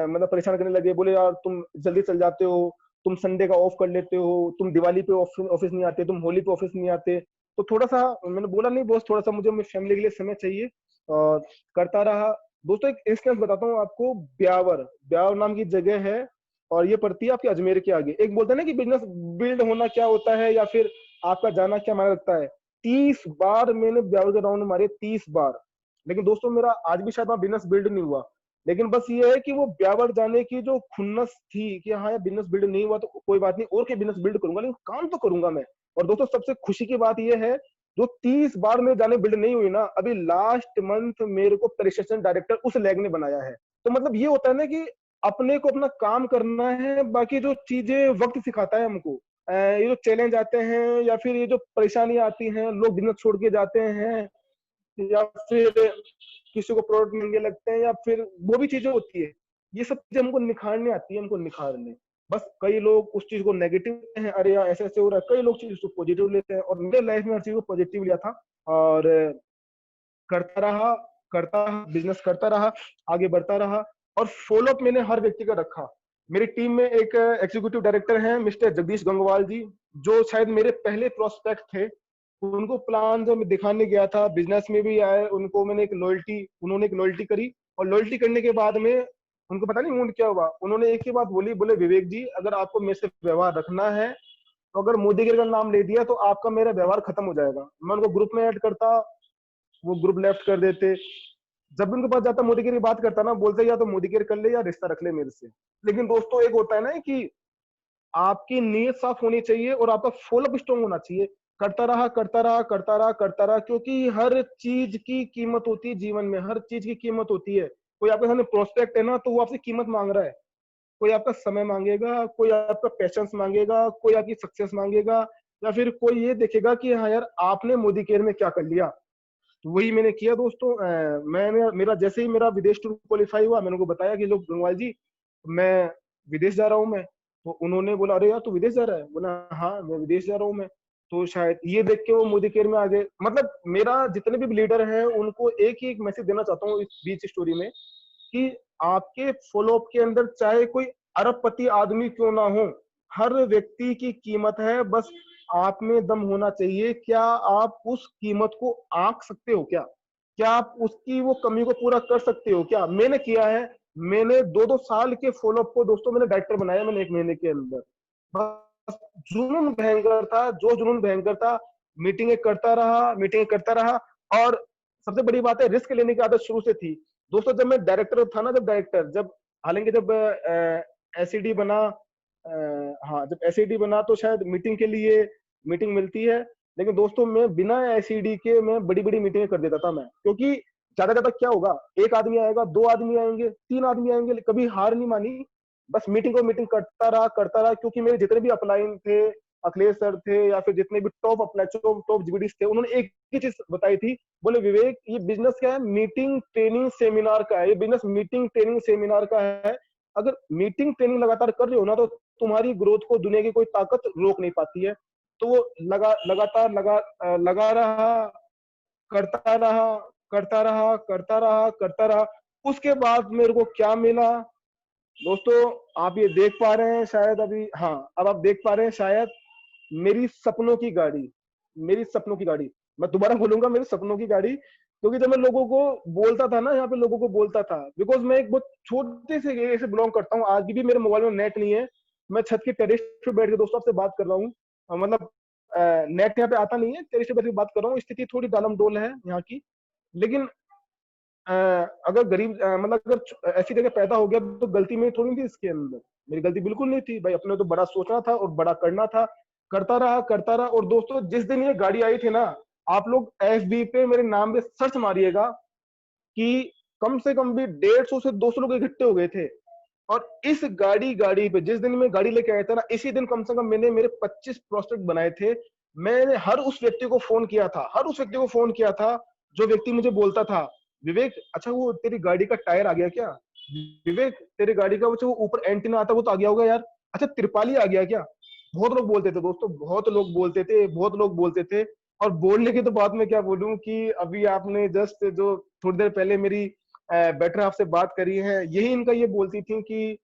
मतलब परेशान करने लगे, बोले यार तुम जल्दी चल जाते हो, तुम संडे का ऑफ कर लेते हो, तुम दिवाली पे ऑफिस नहीं आते, तुम होली पे ऑफिस नहीं आते। तो थोड़ा सा मैंने बोला नहीं बॉस, थोड़ा सा मुझे मेरी फैमिली के लिए समय चाहिए, और करता रहा। दोस्तों एक इंस्टेंस बताता हूँ आपको। ब्यावर, ब्यावर नाम की जगह है, और ये पड़ती है आपके अजमेर के आगे। एक बोलते हैं ना कि बिजनेस बिल्ड होना क्या होता है, या फिर आपका जाना क्या मायने रखता है। 30 बार मैंने ब्यावर के राउंड मारे, 30 बार। लेकिन दोस्तों मेरा आज भी शायद वहाँ बिजनेस बिल्ड नहीं हुआ। लेकिन बस ये है कि वो ब्यावर जाने की जो खुन्नस थी कि हाँ यार बिजनेस बिल्ड नहीं हुआ तो कोई बात नहीं, और के बिजनेस बिल्ड करूंगा, लेकिन काम तो करूंगा मैं। और दोस्तों सबसे खुशी की बात ये है, जो 30 बार में जाने बिल्ड नहीं हुई ना, अभी लास्ट मंथ मेरे को प्रेसिडेंट डायरेक्टर उस लैग ने बनाया है। तो मतलब ये होता है ना कि अपने को अपना काम करना है, बाकी जो चीजें वक्त सिखाता है हमको। ये जो चैलेंज आते हैं या फिर ये जो परेशानी आती हैं, लोग बिजनेस छोड़ के जाते हैं, या फिर किसी को प्रोडक्ट महंगे लगते हैं, या फिर वो भी चीजें होती है, ये सब चीजें हमको निखारने आती है, हमको निखारने। बस कई लोग उस चीज को नेगेटिव लेते हैं, अरे यार ऐसे ऐसे हो रहा है, कई लोग चीज को पॉजिटिव लेते हैं, और मेरे लाइफ में हर चीज को पॉजिटिव लिया था। और करता रहा, करता बिजनेस करता रहा, आगे बढ़ता रहा। और फॉलोअप मैंने हर व्यक्ति का रखा। मेरी टीम में एक एग्जीक्यूटिव डायरेक्टर हैं मिस्टर जगदीश गंगवाल जी, जो शायद मेरे पहले प्रोस्पेक्ट थे। उनको प्लान जब मैं दिखाने गया था, बिजनेस में भी आए, उनको मैंने एक लॉयल्टी, उन्होंने एक लॉयल्टी करी। और लॉयल्टी करने के बाद में उनको पता नहीं मूड क्या हुआ, उन्होंने एक ही बात बोली, बोले विवेक जी अगर आपको मेरे से व्यवहार रखना है, तो अगर मोदी गिर का नाम ले दिया तो आपका मेरा व्यवहार खत्म हो जाएगा। मैं उनको ग्रुप में ऐड करता, वो ग्रुप लेफ्ट कर देते। जब भी उनके पास जाता, मोदी की बात करता ना, बोलते या तो मोदी केयर कर ले या रिश्ता रख ले मेरे से। लेकिन दोस्तों एक होता है ना कि आपकी नीयत साफ होनी चाहिए और आपका फॉलोअप स्ट्रॉन्ग होना चाहिए। करता रहा, करता रहा, करता रहा, करता रहा, क्योंकि हर चीज की कीमत होती है जीवन में, हर चीज की कीमत होती है। कोई आपके सामने प्रोस्पेक्ट है ना, तो वो आपसे कीमत मांग रहा है। कोई आपका समय मांगेगा, कोई आपका पेशेंस मांगेगा, कोई आपकी सक्सेस मांगेगा, या फिर कोई ये देखेगा कि हाँ यार आपने मोदी केयर में क्या कर लिया। तो वही मैंने किया दोस्तों। मैंने, मेरा जैसे ही मेरा विदेश टूर क्वालिफाई हुआ, मैंने उनको बताया कि लोग गंगवाल जी मैं विदेश जा रहा हूँ मैं। तो उन्होंने बोला अरे यार तू विदेश जा रहा है, बोला हाँ मैं विदेश जा रहा हूँ मैं। तो शायद ये देख के वो मोदी केयर में आ गए। मतलब मेरा जितने भी लीडर हैं उनको एक ही एक मैसेज देना चाहता हूँ इस बीच स्टोरी में, कि आपके फॉलोअप के अंदर चाहे कोई अरबपति आदमी क्यों ना हो, हर व्यक्ति की कीमत है। बस आप में दम होना चाहिए। क्या आप उस कीमत को आंक सकते हो? क्या आप उसकी वो कमी को पूरा कर सकते हो? क्या मैंने किया है। मैंने 2-2 साल के फॉलोअप को दोस्तों मैंने डायरेक्टर बनाया मैंने 1 महीने के अंदर। बस जुनून भयंकर था, जो जुनून भयंकर था। मीटिंगें करता रहा, मीटिंगें करता रहा। और सबसे बड़ी बात है, रिस्क लेने की आदत शुरू से थी दोस्तों। जब मैं डायरेक्टर था ना, जब हालांकि जब एसईडी बना, हाँ जब एसईडी बना तो शायद मीटिंग के लिए मीटिंग मिलती है। लेकिन दोस्तों मैं बिना एसईडी के मैं बड़ी बड़ी मीटिंगें कर देता था मैं, क्योंकि ज्यादा ज्यादा क्या होगा, एक आदमी आएगा, 2 आदमी आएंगे, 3 आदमी आएंगे, कभी हार नहीं मानी। बस मीटिंग को मीटिंग करता रहा, क्योंकि मेरे जितने भी अपलाइन थे, अखिलेश सर थे, या फिर जितने भी टॉप अपलाइन टॉप जीबीडी थे, उन्होंने एक ही चीज बताई थी, बोले विवेक ये बिजनेस क्या है, मीटिंग ट्रेनिंग सेमिनार का है। ये बिजनेस मीटिंग ट्रेनिंग सेमिनार का है। अगर मीटिंग ट्रेनिंग लगातार कर रहे हो ना, तो तुम्हारी ग्रोथ को दुनिया की कोई ताकत रोक नहीं पाती है। तो वो लगातार लगा रहा, करता रहा, करता रहा, करता रहा, करता रहा। उसके बाद मेरे को क्या मिला दोस्तों, आप ये देख पा रहे हैं शायद अभी, हाँ अब आप देख पा रहे हैं शायद, मेरी सपनों की गाड़ी, मेरी सपनों की गाड़ी। मैं दोबारा बोलूंगा, मेरी सपनों की गाड़ी। क्योंकि जब मैं लोगों को बोलता था ना, यहाँ पे लोगों को बोलता था, बिकॉज मैं एक बहुत छोटे से एरिया से बिलोंग करता हूँ। आज भी मेरे मोबाइल में नेट नहीं है। मैं छत के टेरिस पे बैठ के दोस्तों आपसे बात कर रहा हूँ। मतलब नेट यहाँ पे आता नहीं है, टेरिस पे बैठ के बात कर रहा हूँ। स्थिति थोड़ी डालम डोल है यहाँ की। लेकिन अगर गरीब मतलब अगर ऐसी जगह पैदा हो गया तो गलती में थोड़ी थी इसके अंदर। मेरी गलती बिल्कुल नहीं थी भाई, अपने तो बड़ा सोचना था और बड़ा करना था। करता रहा, करता रहा। और दोस्तों जिस दिन ये गाड़ी आई थी ना, आप लोग एफबी पे मेरे नाम पे सर्च मारिएगा कि कम से कम भी 150 से 200 लोग इकट्ठे हो गए थे। और इस गाड़ी पे जिस दिन मैं गाड़ी लेके आया था ना, इसी दिन कम से कम मैंने मेरे 25 प्रोस्पेक्ट बनाए थे। मैंने हर उस व्यक्ति को फोन किया था, हर उस व्यक्ति को फोन किया था जो व्यक्ति मुझे बोलता था विवेक अच्छा वो तेरी गाड़ी का टायर आ गया क्या, विवेक तेरी गाड़ी का वो ऊपर एंटीना आता वो तो आ गया होगा यार, अच्छा तिरपाली आ गया क्या। बहुत लोग बोलते थे दोस्तों, बहुत लोग बोलते थे, बहुत लोग बोलते थे। और बोलने की तो बात मैं क्या बोलूं कि अभी आपने जस्ट जो थोड़ी देर पहले मेरी बेटर आपसे बात करी है, यही इनका ये बोलती थी कि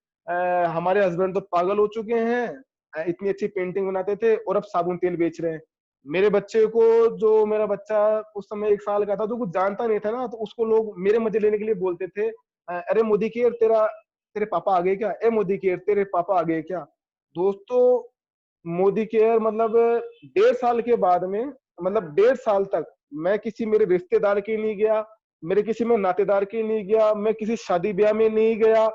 हमारे हस्बैंड तो पागल हो चुके हैं, इतनी अच्छी पेंटिंग बनाते थे और अब साबुन तेल बेच रहे हैं। मेरे बच्चे को, जो मेरा बच्चा उस समय 1 साल का था, जो कुछ जानता नहीं था ना, तो उसको लोग मेरे मजे लेने के लिए बोलते थे, अरे मोदी केयर तेरा तेरे पापा आ गए क्या, ए मोदी केयर तेरे पापा आ गए क्या। दोस्तों, मोदी केयर मतलब 1.5 साल के बाद में, मतलब 1.5 साल तक मैं किसी मेरे रिश्तेदार के नहीं गया, मेरे किसी में नातेदार के नहीं गया, मैं किसी शादी ब्याह में नहीं गया।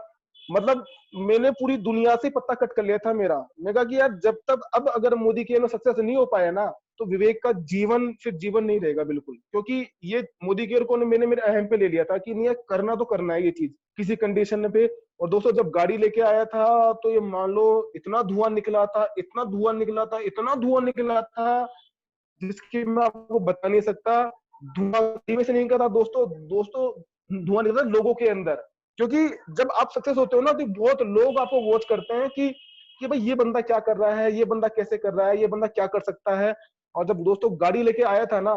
मतलब मैंने पूरी दुनिया से पत्ता कट कर लिया था मेरा। मैं कहा कि यार जब तक अब अगर मोदी केयर में सक्सेस नहीं हो पाया ना, तो विवेक का जीवन फिर जीवन नहीं रहेगा बिल्कुल। क्योंकि ये मोदी केयर को मैंने मेरे अहम पे ले लिया था कि नहीं यार, करना तो करना है ये चीज किसी कंडीशन पे। और दोस्तों, जब गाड़ी लेके आया था तो ये मान लो इतना धुआं निकला था, इतना धुआं निकला था, इतना धुआं निकला था, जिसकी मैं आपको बता नहीं सकता। धुआं गाड़ी में से नहीं निकला था दोस्तों, धुआं निकला था लोगों के अंदर। क्योंकि जब आप सक्सेस होते हो ना, तो बहुत लोग आपको वॉच करते हैं कि भाई ये बंदा क्या कर रहा है, ये बंदा कैसे कर रहा है, ये बंदा क्या कर सकता है। और जब दोस्तों गाड़ी लेके आया था ना,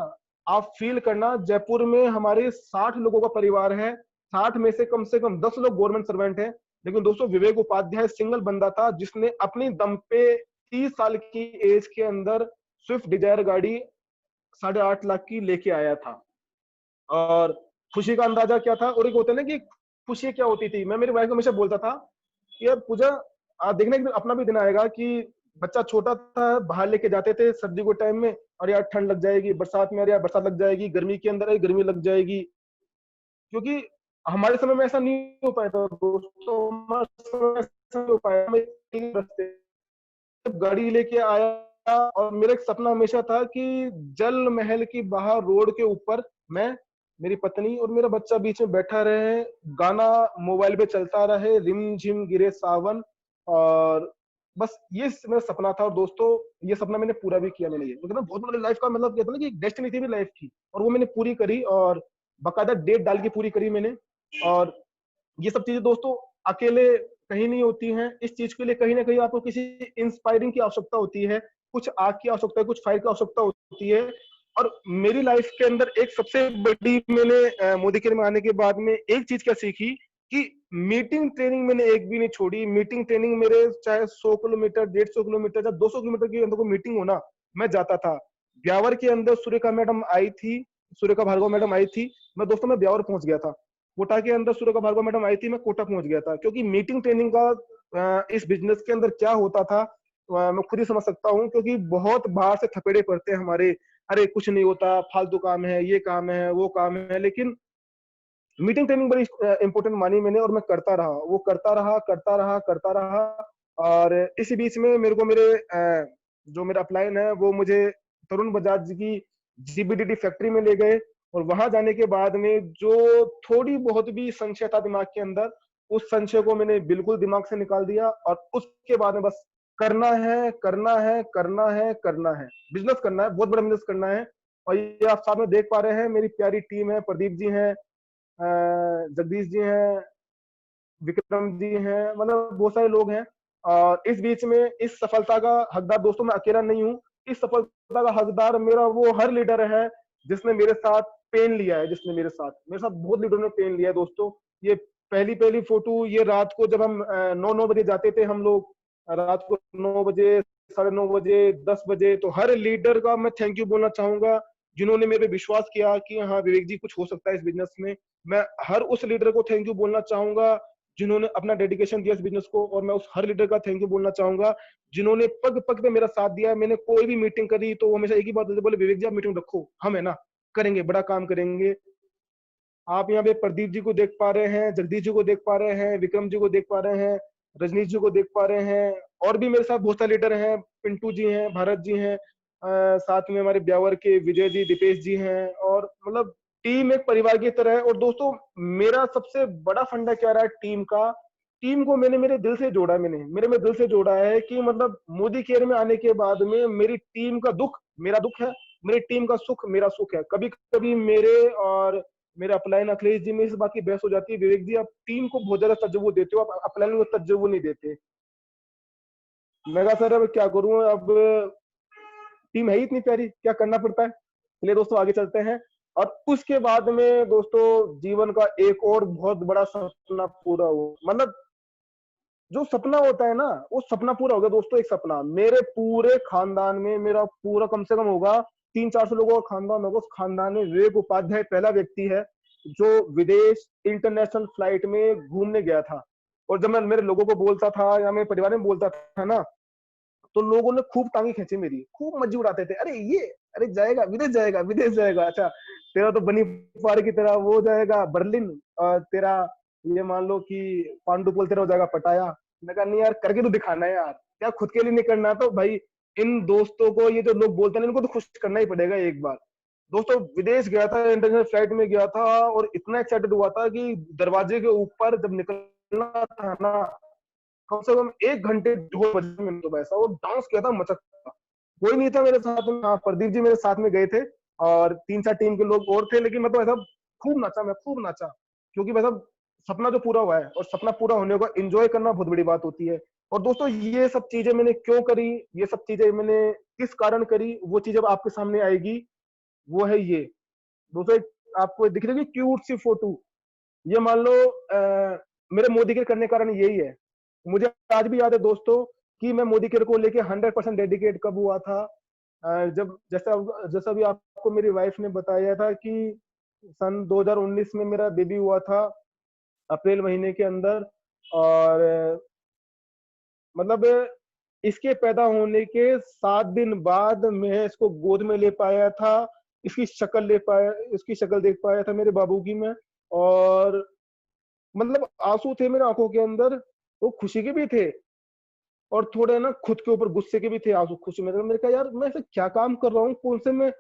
आप फील करना, जयपुर में हमारे 60 लोगों का परिवार है, 60 में से कम 10 लोग गवर्नमेंट सर्वेंट हैं। लेकिन दोस्तों, विवेक उपाध्याय सिंगल बंदा था जिसने अपनी दम पे 30 साल की एज के अंदर स्विफ्ट डिजायर गाड़ी 8.5 लाख की लेके आया था। और खुशी का अंदाजा क्या था, और एक होता है ना कि खुशी क्या होती थी। मैं मेरी वाइफ को हमेशा बोलता था कि यार पूजा, आप देखना एक दिन अपना भी दिन आएगा कि बच्चा छोटा था, बाहर लेके जाते थे सर्दी के टाइम में, और यार ठंड लग जाएगी, बरसात में अरे यार बरसात लग जाएगी, गर्मी के अंदर अरे गर्मी लग जाएगी। क्योंकि हमारे समय में ऐसा नहीं हो पाया था दोस्तों, हमारे समय में ऐसा नहीं हो पाया। हम एक रास्ते जब गाड़ी लेके आया, और मेरा एक सपना हमेशा था कि जल महल की बाहर रोड के ऊपर मैं, मेरी पत्नी और मेरा बच्चा बीच में बैठा रहे, गाना मोबाइल पे चलता रहे, रिम झिम गिरे सावन। और बस ये मेरा सपना था। और दोस्तों, ये सपना मैंने पूरा भी किया। मैंने ये मतलब बहुत बड़ी लाइफ का मतलब कहते हैं ना कि डेस्टिनी थी भी लाइफ की, और वो मैंने पूरी करी, और बाकायदा डेट डाल के पूरी करी मैंने। और ये सब चीजें दोस्तों अकेले कहीं नहीं होती हैं। इस चीज के लिए कहीं ना कहीं आपको किसी इंस्पायरिंग की आवश्यकता होती है, कुछ आग की आवश्यकता है, कुछ फायर की आवश्यकता होती है। और मेरी लाइफ के अंदर एक सबसे बड़ी, मैंने मोदी केयर में आने के बाद में एक चीज क्या सीखी कि मीटिंग ट्रेनिंग मैंने एक भी नहीं छोड़ी। मीटिंग ट्रेनिंग मेरे चाहे 100 किलोमीटर, 150 किलोमीटर या 200 किलोमीटर के अंदर कोई मीटिंग हो ना, मैं जाता था। ब्यावर के अंदर सुरेखा मैडम आई थी, सुरेखा भार्गव मैडम आई थी, मैं दोस्तों मैं ब्यावर पहुंच गया था। कोटा के अंदर सुरेखा भार्गव मैडम आई थी, मैं कोटा पहुंच गया था। क्योंकि मीटिंग ट्रेनिंग का इस बिजनेस के अंदर क्या होता था, मैं खुद ही समझ सकता हूँ। क्योंकि बहुत बाहर से थपेड़े पड़ते हैं हमारे, अरे कुछ नहीं होता, फालतू काम है, ये काम है, वो काम है। लेकिन मीटिंग ट्रेनिंग बड़ी इंपॉर्टेंट मानी मैंने, और मैं करता रहा, वो करता रहा, करता रहा, करता रहा। और इसी बीच में मेरे को मेरे जो मेरा अपलाइन है, वो मुझे तरुण बजाज जी की जीबीडीटी फैक्ट्री में ले गए। और वहां जाने के बाद में जो थोड़ी बहुत भी संशय था दिमाग के अंदर, उस संशय को मैंने बिल्कुल दिमाग से निकाल दिया। और उसके बाद में बस करना है, करना है, करना है, करना है, बिजनेस करना है, बहुत बड़ा बिजनेस करना है। और ये आप सामने देख पा रहे हैं, मेरी प्यारी टीम है, प्रदीप जी हैं, जगदीश जी हैं, विक्रम जी हैं, मतलब बहुत सारे लोग हैं। और इस बीच में इस सफलता का हकदार दोस्तों मैं अकेला नहीं हूँ। इस सफलता का हकदार मेरा वो हर लीडर है जिसने मेरे साथ पेन लिया है, जिसने मेरे साथ बहुत लीडरों ने पेन लिया है दोस्तों। ये पहली पहली फोटो, ये रात को जब हम 9 बजे जाते थे हम लोग, रात को 9 बजे, 9:30 बजे, 10 बजे, तो हर लीडर का मैं थैंक यू बोलना चाहूंगा जिन्होंने मेरे पे विश्वास किया कि हाँ विवेक जी कुछ हो सकता है इस बिजनेस में। मैं हर उस लीडर को थैंक यू बोलना चाहूंगा जिन्होंने अपना डेडिकेशन दिया इस बिजनेस को। और मैं उस हर लीडर का थैंक यू बोलना चाहूंगा जिन्होंने पग पग पे मेरा साथ दिया। मैंने कोई भी मीटिंग करी तो वो हमेशा एक ही बात बोले, विवेक जी आप मीटिंग रखो, हम है ना करेंगे, बड़ा काम करेंगे। आप यहाँ पे प्रदीप जी को देख पा रहे हैं, जगदीश जी को देख पा रहे हैं, विक्रम जी को देख पा रहे हैं, रजनीश जी को देख पा रहे हैं, और भी मेरे साथ बहुत सारे लीडर हैं, पिंटू जी हैं, भारत जी हैं, साथ में हमारे ब्यावर के विजय जी, दीपेश जी हैं। और मतलब टीम एक परिवार की तरह है। और दोस्तों, मेरा सबसे बड़ा फंडा क्या रहा है टीम का, टीम को मैंने मेरे दिल से जोड़ा, मैंने मेरे में दिल से जोड़ा है कि मतलब मोदी केयर में आने के बाद में मेरी टीम का दुख मेरा दुख है, मेरी टीम का सुख मेरा सुख है। कभी कभी मेरे और मेरे अपलाइन अखिलेश जी में इस बात की बहस हो जाती है, विवेक जी आप टीम को बहुत ज्यादा तवज्जो देते हो, आप अपलाइन को तवज्जो नहीं देते। मैं कहा सर अब क्या करूं, अब टीम है ही इतनी प्यारी, क्या करना पड़ता है। चलिए दोस्तों आगे चलते हैं। और उसके बाद में दोस्तों जीवन का एक और बहुत बड़ा सपना पूरा हुआ। मतलब जो सपना होता है ना, वो सपना पूरा हो गया दोस्तों। एक सपना मेरे पूरे खानदान में, मेरा पूरा कम से कम होगा 300-400 लोगों का खानदान होगा। उस खानदान में विवेक उपाध्याय पहला व्यक्ति है जो विदेश इंटरनेशनल फ्लाइट में घूमने गया था। और जब मैं मेरे लोगों को बोलता था या मेरे परिवार में बोलता था ना, तो लोगों ने खूब टांगे खींची मेरी, खूब मज्जी उड़ाते थे। अरे ये, अरे जाएगा विदेश, जाएगा विदेश जाएगा, अच्छा तेरा तो बनी पार की तरह वो जाएगा बर्लिन, और तेरा ये मान लो कि पांडुपुल तेरा हो जाएगा पटाया। मैं कहा नहीं यार, करके तो दिखाना है यार, क्या खुद के लिए नहीं करना। तो भाई इन दोस्तों को, ये जो लोग बोलते हैं इनको तो खुश करना ही पड़ेगा एक बार। दोस्तों विदेश गया था, इंटरनेशनल फ्लाइट में गया था, और इतना एक्साइटेड हुआ था कि दरवाजे के ऊपर जब निकलना था ना, कम से कम 1 घंटे ढोल बजे में तो वैसा वो डांस किया था, मचक था। कोई नहीं था मेरे साथ में, हाँ प्रदीप जी मेरे साथ में गए थे और 3-4 टीम के लोग और थे, लेकिन मैं तो ऐसा खूब नाचा, मैं खूब नाचा, क्योंकि वैसा सपना जो पूरा हुआ है, और सपना पूरा होने को एंजॉय करना बहुत बड़ी बात होती है। और दोस्तों ये सब चीजें मैंने क्यों करी, ये सब चीजें मैंने किस कारण करी, वो चीज अब आपके सामने आएगी। वो है ये दोस्तों, आपको दिख रही है क्यूट सी फोटो, ये मान लो मेरे मोदी केयर करने का कारण यही है। मुझे आज भी याद है दोस्तों कि मैं मोदी केयर को लेके 100% डेडिकेट कब हुआ था। जब जैसा जैसा भी आपको मेरी वाइफ ने बताया था कि सन 2019 में मेरा बेबी हुआ था, अप्रैल महीने के अंदर। और मतलब इसके पैदा होने के 7 दिन बाद मैं इसको गोद में ले पाया था, इसकी शक्ल देख पाया था मेरे बाबू की मैं। और मतलब आंसू थे मेरे आंखों के अंदर, वो खुशी के भी थे और थोड़े ना खुद के ऊपर गुस्से के भी थे आंसू खुशी में। मैंने कहा यार मैं ऐसे क्या काम कर रहा हूँ, कौन से मैं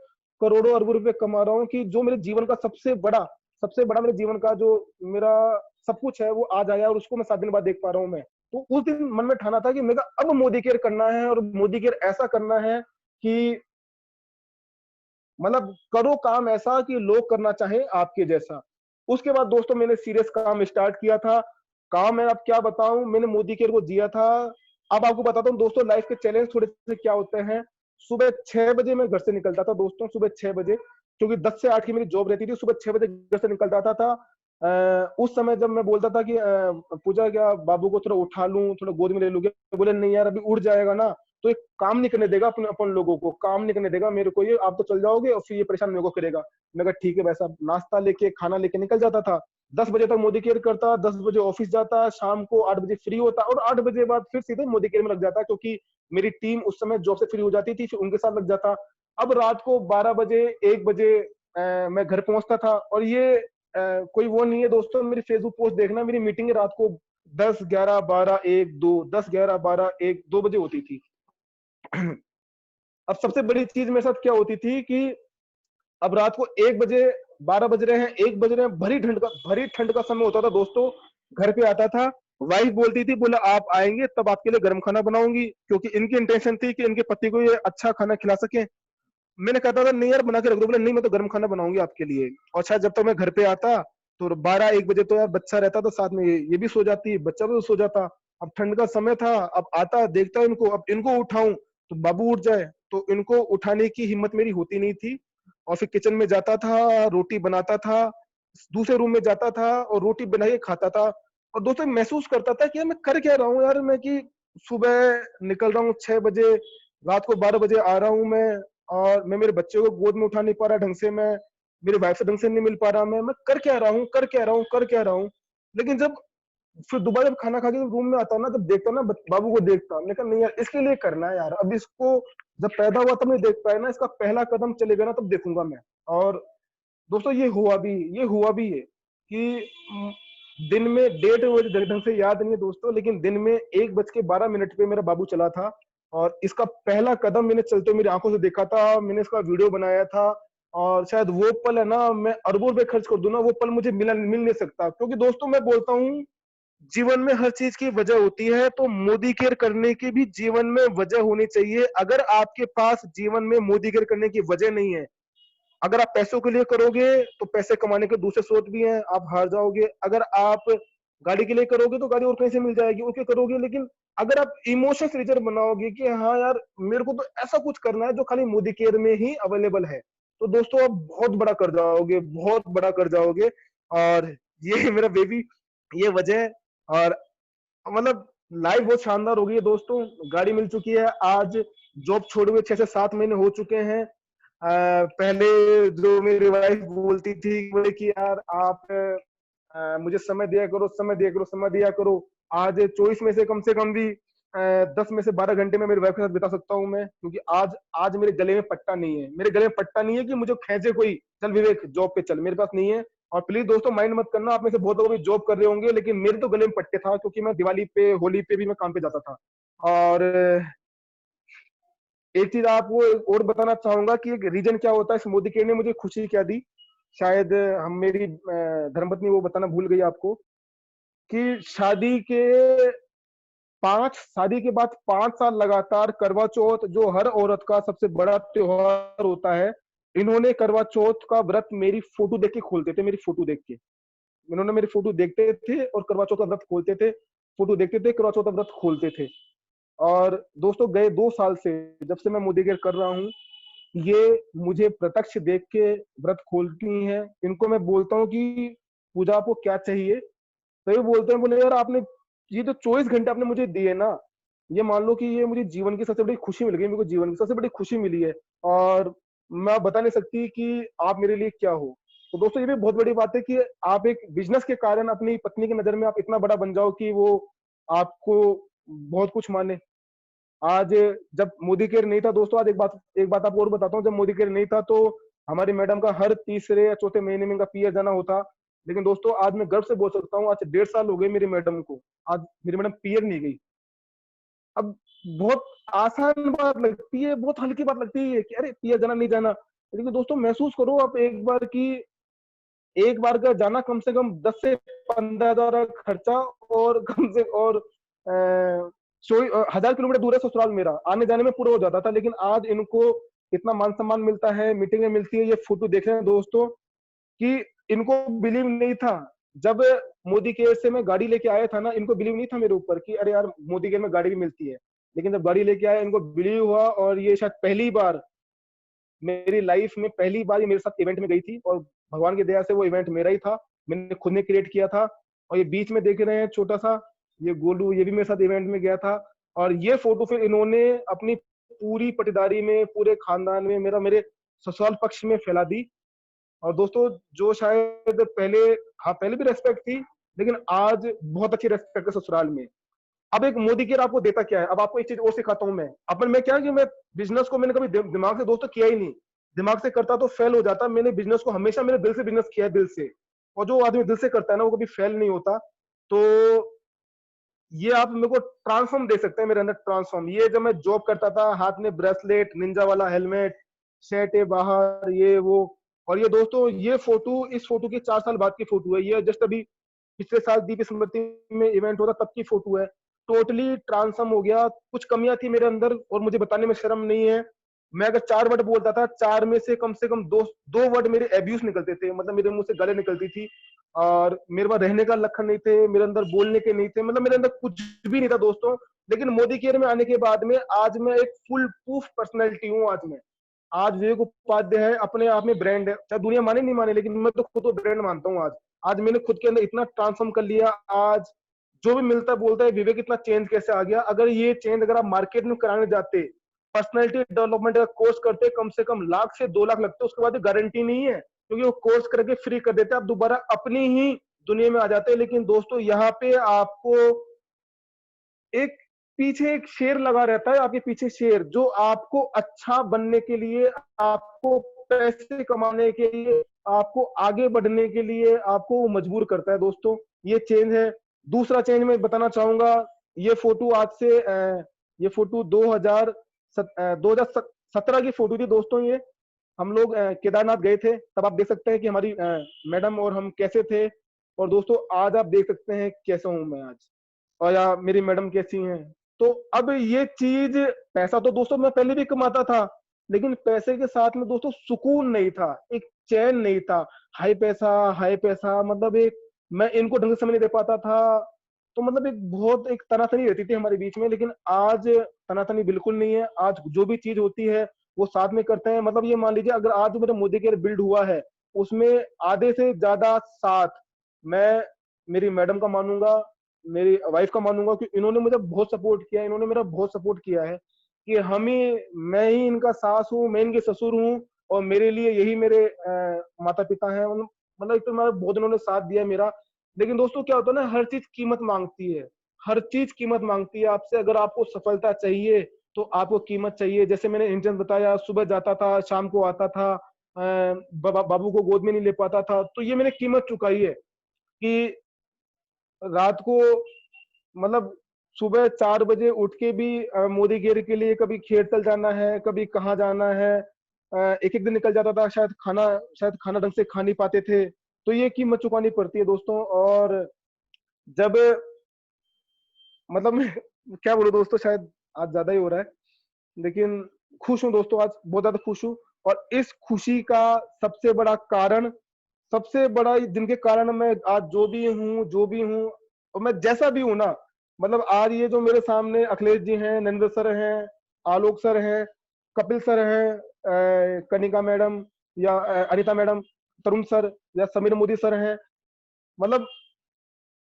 करोड़ों अरबों रुपए कमा रहा हूँ कि जो मेरे जीवन का सबसे बड़ा मेरे जीवन का जो मेरा सब कुछ है वो आ जाए, और उसको मैं 7 दिन बाद देख पा रहा हूँ मैं। तो उस दिन मन में ठाना था कि मेरा अब मोदी केयर करना है, और मोदी केयर ऐसा करना है कि मतलब करो काम ऐसा कि लोग करना चाहे आपके जैसा। उसके बाद दोस्तों मैंने सीरियस काम स्टार्ट किया था। काम मैं अब क्या बताऊं, मैंने मोदी केयर को जिया था। अब आपको बताता हूँ दोस्तों लाइफ के चैलेंज थोड़े से क्या होते हैं। सुबह 6 बजे मैं घर से निकलता था दोस्तों, सुबह 6 बजे, क्योंकि 10 से 8 की मेरी जॉब रहती थी। सुबह 6 बजे घर से निकल जाता था। उस समय जब मैं बोलता था कि पूजा क्या बाबू को थोड़ा उठा लूं, थोड़ा गोद में ले लूं, बोले नहीं यार अभी उठ जाएगा ना, तो एक काम नहीं करने देगा, अपने अपन लोगों को काम नहीं करने देगा मेरे को, ये आप तो चल जाओगे और फिर ये परेशान मेरे को करेगा। मैं कहा ठीक है वैसा, नाश्ता लेके खाना लेके निकल जाता था। 10 बजे तक मोदी केयर करता, 10 बजे ऑफिस जाता, शाम को 8 बजे फ्री होता, और 8 बजे बाद फिर सीधे मोदी केयर में लग जाता, क्योंकि मेरी टीम उस समय जॉब से फ्री हो जाती थी, फिर उनके साथ लग जाता। अब रात को 12 बजे 1 बजे मैं घर पहुंचता था। और ये कोई वो नहीं है दोस्तों, मेरी फेसबुक पोस्ट देखना, मेरी मीटिंग रात को 10, 11, 12, 1, 2 बजे होती थी। अब सबसे बड़ी चीज मेरे साथ क्या होती थी कि अब रात को 1 बजे, 12 बज रहे हैं, 1 बज रहे हैं, भरी ठंड का समय होता था दोस्तों। घर पे आता था, वाइफ बोलती थी, बोला आप आएंगे तब आपके लिए गर्म खाना बनाऊंगी, क्योंकि इनकी इंटेंशन थी कि इनके पति को ये अच्छा खाना खिला सके। मैंने कहता था नहीं यार बना के रख दो, बोले नहीं मैं तो गर्म खाना बनाऊंगी आपके लिए। और शायद जब तक मैं घर पे आता तो 12-1 बजे तो यार बच्चा रहता था साथ में, ये भी सो जाती, बच्चा भी सो जाता। अब ठंड का समय था, अब आता देखता इनको, अब इनको उठाऊं तो बाबू उठ जाए, तो इनको उठाने की हिम्मत मेरी होती नहीं थी। और फिर किचन में जाता था, रोटी बनाता था, दूसरे रूम में जाता था और रोटी बना के खाता था। और दोस्तों महसूस करता था कि यार मैं कर क्या रहा हूँ यार, मैं कि सुबह निकल रहा हूँ 6 बजे, रात को 12 बजे आ रहा हूँ मैं, और मैं मेरे बच्चे को गोद में उठा नहीं पा रहा ढंग से, मैं मेरी वाइफ से ढंग से नहीं मिल पा रहा, मैं कर क्या रहा हूँ, कर क्या रहा हूँ, कर क्या रहा हूँ। लेकिन जब फिर दोबारा जब खाना खा के रूम में आता ना, तब देखता ना बाबू को देखता, मैंने कहा नहीं यार इसके लिए करना है यार, अब इसको जब पैदा हुआ तब नहीं देख पाया ना, इसका पहला कदम चलेगा ना तब देखूंगा मैं। और दोस्तों ये हुआ भी है कि दिन में डेट मुझे ढंग से याद नहीं है दोस्तों, लेकिन दिन में 1:12 पे मेरा बाबू चला था। और इसका पहला कदम मैंने चलते मेरी आंखों से देखा था, मैंने इसका वीडियो बनाया था। और शायद वो पल है ना, मैं अरबों रुपए खर्च कर दूं ना, वो पल मुझे मिल नहीं सकता। क्योंकि दोस्तों मैं बोलता हूँ जीवन में हर चीज की वजह होती है, तो मोदी केयर करने की भी जीवन में वजह होनी चाहिए। अगर आपके पास जीवन में मोदी केयर करने की वजह नहीं है, अगर आप पैसों के लिए करोगे तो पैसे कमाने के दूसरे स्रोत भी हैं, आप हार जाओगे। अगर आप गाड़ी के लिए करोगे तो गाड़ी और कहीं से मिल जाएगी, उसके करोगे। लेकिन अगर आप इमोशंस रिजर्व बनाओगे कि हाँ यार मेरे को तो ऐसा कुछ करना है जो खाली मोदी केयर में ही अवेलेबल है, तो दोस्तों आप बहुत बड़ा कर जाओगे, बहुत बड़ा कर जाओगे। और ये मेरा बेबी, ये वजह है। और मतलब लाइफ बहुत शानदार हो गई है दोस्तों। गाड़ी मिल चुकी है आज, जॉब छोड़े हुए 6 से 7 महीने हो चुके हैं। पहले जो मेरी वाइफ बोलती थी बोले कि यार आप मुझे समय दिया करो, समय दिया करो, समय दिया करो। आज 24 में से कम भी 10 में से 12 घंटे में मेरी वाइफ के साथ बिता सकता हूँ मैं, क्योंकि आज आज मेरे गले में पट्टा नहीं है। मेरे गले में पट्टा नहीं है कि मुझे खींचे कोई, चल विवेक जॉब पे चल, मेरे पास नहीं है। और प्लीज दोस्तों माइंड मत करना, आप में से बहुत लोग भी जॉब कर रहे होंगे, लेकिन मेरे तो गले में पट्टे था, क्योंकि मैं दिवाली पे, होली पे भी मैं काम पे जाता था। और एक चीज आपको और बताना चाहूंगा कि एक रीजन क्या होता है इस मोदी केयर ने मुझे खुशी क्या दी। शायद हम मेरी धर्मपत्नी वो बताना भूल गई आपको कि शादी के बाद 5 साल लगातार करवा चौथ, जो हर औरत का सबसे बड़ा त्योहार होता है, इन्होंने करवा चौथ का व्रत मेरी फोटो देख के खोलते थे। मेरी फोटो देख के इन्होंने मेरी फोटो देखते थे और करवा चौथ का व्रत खोलते थे। फोटो देखते थे, करवा चौथ का व्रत खोलते थे। और दोस्तों गए 2 साल से जब से मैं मोदी केयर कर रहा हूँ, ये मुझे प्रत्यक्ष देख के व्रत खोलती हैं। इनको मैं बोलता हूँ कि पूजा आपको क्या चाहिए, तो ये बोलते हैं, बोले यार आपने ये जो 24 घंटे आपने मुझे दिए ना, ये मान लो कि ये मुझे जीवन की सबसे बड़ी खुशी मिल गई। मेरे को जीवन की सबसे बड़ी खुशी मिली है, और मैं बता नहीं सकती कि आप मेरे लिए क्या हो। तो दोस्तों ये भी बहुत बड़ी बात है कि आप एक बिजनेस के कारण अपनी पत्नी की नजर में आप इतना बड़ा बन जाओ कि वो आपको बहुत कुछ माने। आज जब मोदी केयर नहीं था दोस्तों, आज एक बात आपको और बताता हूँ, जब मोदी केयर नहीं था तो हमारी मैडम का हर तीसरे या चौथे महीने में इनका पीएफ जाना होता। लेकिन दोस्तों आज मैं गर्व से बोल सकता हूँ, आज 1.5 साल हो गए मेरी मैडम को, आज मेरी मैडम पीएफ नहीं गई। अब बहुत आसान बात लगती है, बहुत हल्की बात लगती है कि अरे पीएफ जाना नहीं जाना, लेकिन दोस्तों महसूस करो आप एक बार की, एक बार का जाना कम से कम 10 से 15 हजार खर्चा, और कम से और 1000 किलोमीटर दूर है ससुराल मेरा, आने जाने में पूरा हो जाता था। लेकिन आज इनको इतना मान सम्मान मिलता है, मीटिंगें मिलती है। ये फोटो देख रहे हैं दोस्तों कि इनको बिलीव नहीं था जब मोदी केयर से मैं गाड़ी लेके आया था ना, इनको बिलीव नहीं था मेरे ऊपर कि अरे यार मोदी केयर में गाड़ी भी मिलती है। लेकिन जब गाड़ी लेके आया इनको बिलीव हुआ, और ये शायद पहली बार मेरी लाइफ में, पहली बार ये मेरे साथ इवेंट में गई थी, और भगवान की दया से वो इवेंट मेरा ही था, मैंने खुद ने क्रिएट किया था। और ये बीच में देख रहे हैं छोटा सा, ये गोलू, ये भी मेरे साथ इवेंट में गया था। और ये फोटो फिर इन्होंने अपनी पूरी पटीदारी में, पूरे खानदान में, मेरे ससुराल पक्ष में फैला दी। और दोस्तों जो शायद पहले, हाँ पहले भी रेस्पेक्ट थी, लेकिन आज बहुत अच्छी रेस्पेक्ट है ससुराल में। अब एक मोदी केयर आपको देता क्या है, अब आपको एक चीज और सिखाता हूँ मैं। अपन मैं क्या कि मैं बिजनेस को मैंने कभी दिमाग से दोस्तों किया ही नहीं। दिमाग से करता तो फेल हो जाता। मैंने बिजनेस को हमेशा मेरे दिल से बिजनेस किया है, दिल से। और जो आदमी दिल से करता है ना, वो कभी फेल नहीं होता। तो ये आप मेरे को ट्रांसफॉर्म दे सकते हैं, मेरे अंदर ट्रांसफॉर्म। ये जब मैं जॉब करता था, हाथ में ब्रेसलेट, निंजा वाला हेलमेट, शर्ट है बाहर, ये वो। और ये दोस्तों ये फोटो, इस फोटो की 4 साल बाद की फोटो है। ये जस्ट अभी पिछले साल दीप स्मृति में इवेंट होता तब की फोटो है। टोटली ट्रांसफॉर्म हो गया। कुछ कमियां थी मेरे अंदर, और मुझे बताने में शर्म नहीं है। मैं अगर 4 वर्ड बोलता था, 4 में से कम दो दो वर्ड मेरे एब्यूज निकलते थे, मतलब मेरे मुंह से गाली निकलती थी। और मेरे पास रहने का लक्षण नहीं थे, मेरे अंदर बोलने के नहीं थे, मतलब मेरे अंदर कुछ भी नहीं था दोस्तों। लेकिन मोदी केयर में आने के बाद में आज मैं एक फुल प्रूफ पर्सनैलिटी हूँ। आज विवेक उपाध्याय है, अपने आप में ब्रांड है, चाहे दुनिया माने नहीं माने, लेकिन मैं तो खुद को ब्रांड मानता हूँ। आज मैंने खुद के अंदर इतना ट्रांसफॉर्म कर लिया। आज जो भी मिलता है बोलता है विवेक इतना चेंज कैसे आ गया। अगर ये चेंज अगर आप मार्केट में कराने जाते, पर्सनैलिटी डेवलपमेंट का कोर्स करते, कम से कम 1 लाख से 2 लाख लगते, उसके बाद गारंटी नहीं है, क्योंकि वो कोर्स करके फ्री कर देते, आप दोबारा अपनी ही दुनिया में आ जाते हैं। लेकिन दोस्तों यहाँ पे आपको एक पीछे एक शेर लगा रहता है, आपके पीछे शेर, जो आपको अच्छा बनने के लिए, आपको पैसे कमाने के लिए, आपको आगे बढ़ने के लिए आपको मजबूर करता है दोस्तों। ये चेंज है। दूसरा चेंज मैं बताना चाहूंगा, ये फोटो आज से ये फोटो 2017 की फोटो थी दोस्तों। ये हम लोग केदारनाथ गए थे, तब आप देख सकते हैं कि हमारी मैडम और हम कैसे थे। और दोस्तों आज आप देख सकते हैं कैसा हूं मैं आज, और या मेरी मैडम कैसी हैं। तो अब ये चीज, पैसा तो दोस्तों मैं पहले भी कमाता था, लेकिन पैसे के साथ में दोस्तों सुकून नहीं था, एक चैन नहीं था। हाई पैसा मतलब एक, मैं इनको ढंग से समय नहीं दे पाता था। तो मतलब एक बहुत एक तनातनी रहती थी हमारे बीच में। लेकिन आज तनातनी बिल्कुल नहीं है। आज जो भी चीज होती है वो साथ में करते हैं। मतलब ये मान लीजिए अगर आज जो मेरा मोदी केयर बिल्ड हुआ है उसमें आधे से ज्यादा साथ मैं मेरी मैडम का मानूंगा, मेरी वाइफ का मानूंगा कि इन्होंने मुझे बहुत सपोर्ट किया, इन्होंने मेरा बहुत सपोर्ट किया है कि हम ही मैं ही इनका सास हूँ, मैं इनके ससुर हूँ और मेरे लिए यही मेरे माता पिता हैं। मतलब एक तो मेरा बहुत इन्होंने साथ दिया मेरा। लेकिन दोस्तों क्या होता है ना, हर चीज कीमत मांगती है, हर चीज कीमत मांगती है आपसे। अगर आपको सफलता चाहिए तो आपको कीमत चाहिए। जैसे मैंने इंटरन बताया, सुबह जाता था शाम को आता था, बाबू को गोद में नहीं ले पाता था, तो ये मैंने कीमत चुकाई है कि रात को मतलब सुबह 4 बजे उठ के भी मोदी केयर के लिए कभी खेत तल जाना है, कभी कहाँ जाना है। एक एक दिन निकल जाता था, शायद खाना ढंग से खा नहीं पाते थे, तो ये कीमत चुकानी पड़ती है दोस्तों। और जब मतलब मैं क्या बोलूं दोस्तों, शायद आज ज्यादा ही हो रहा है, लेकिन खुश हूं दोस्तों, आज बहुत ज्यादा खुश हूं। और इस खुशी का सबसे बड़ा कारण, सबसे बड़ा जिनके कारण मैं आज जो भी हूँ और मैं जैसा भी हूँ ना, मतलब आज ये जो मेरे सामने अखिलेश जी हैं, नरेंद्र सर हैं, आलोक सर हैं, कपिल सर हैं, कनिका मैडम या अनिता मैडम, तरुण सर या समीर मोदी सर हैं, मतलब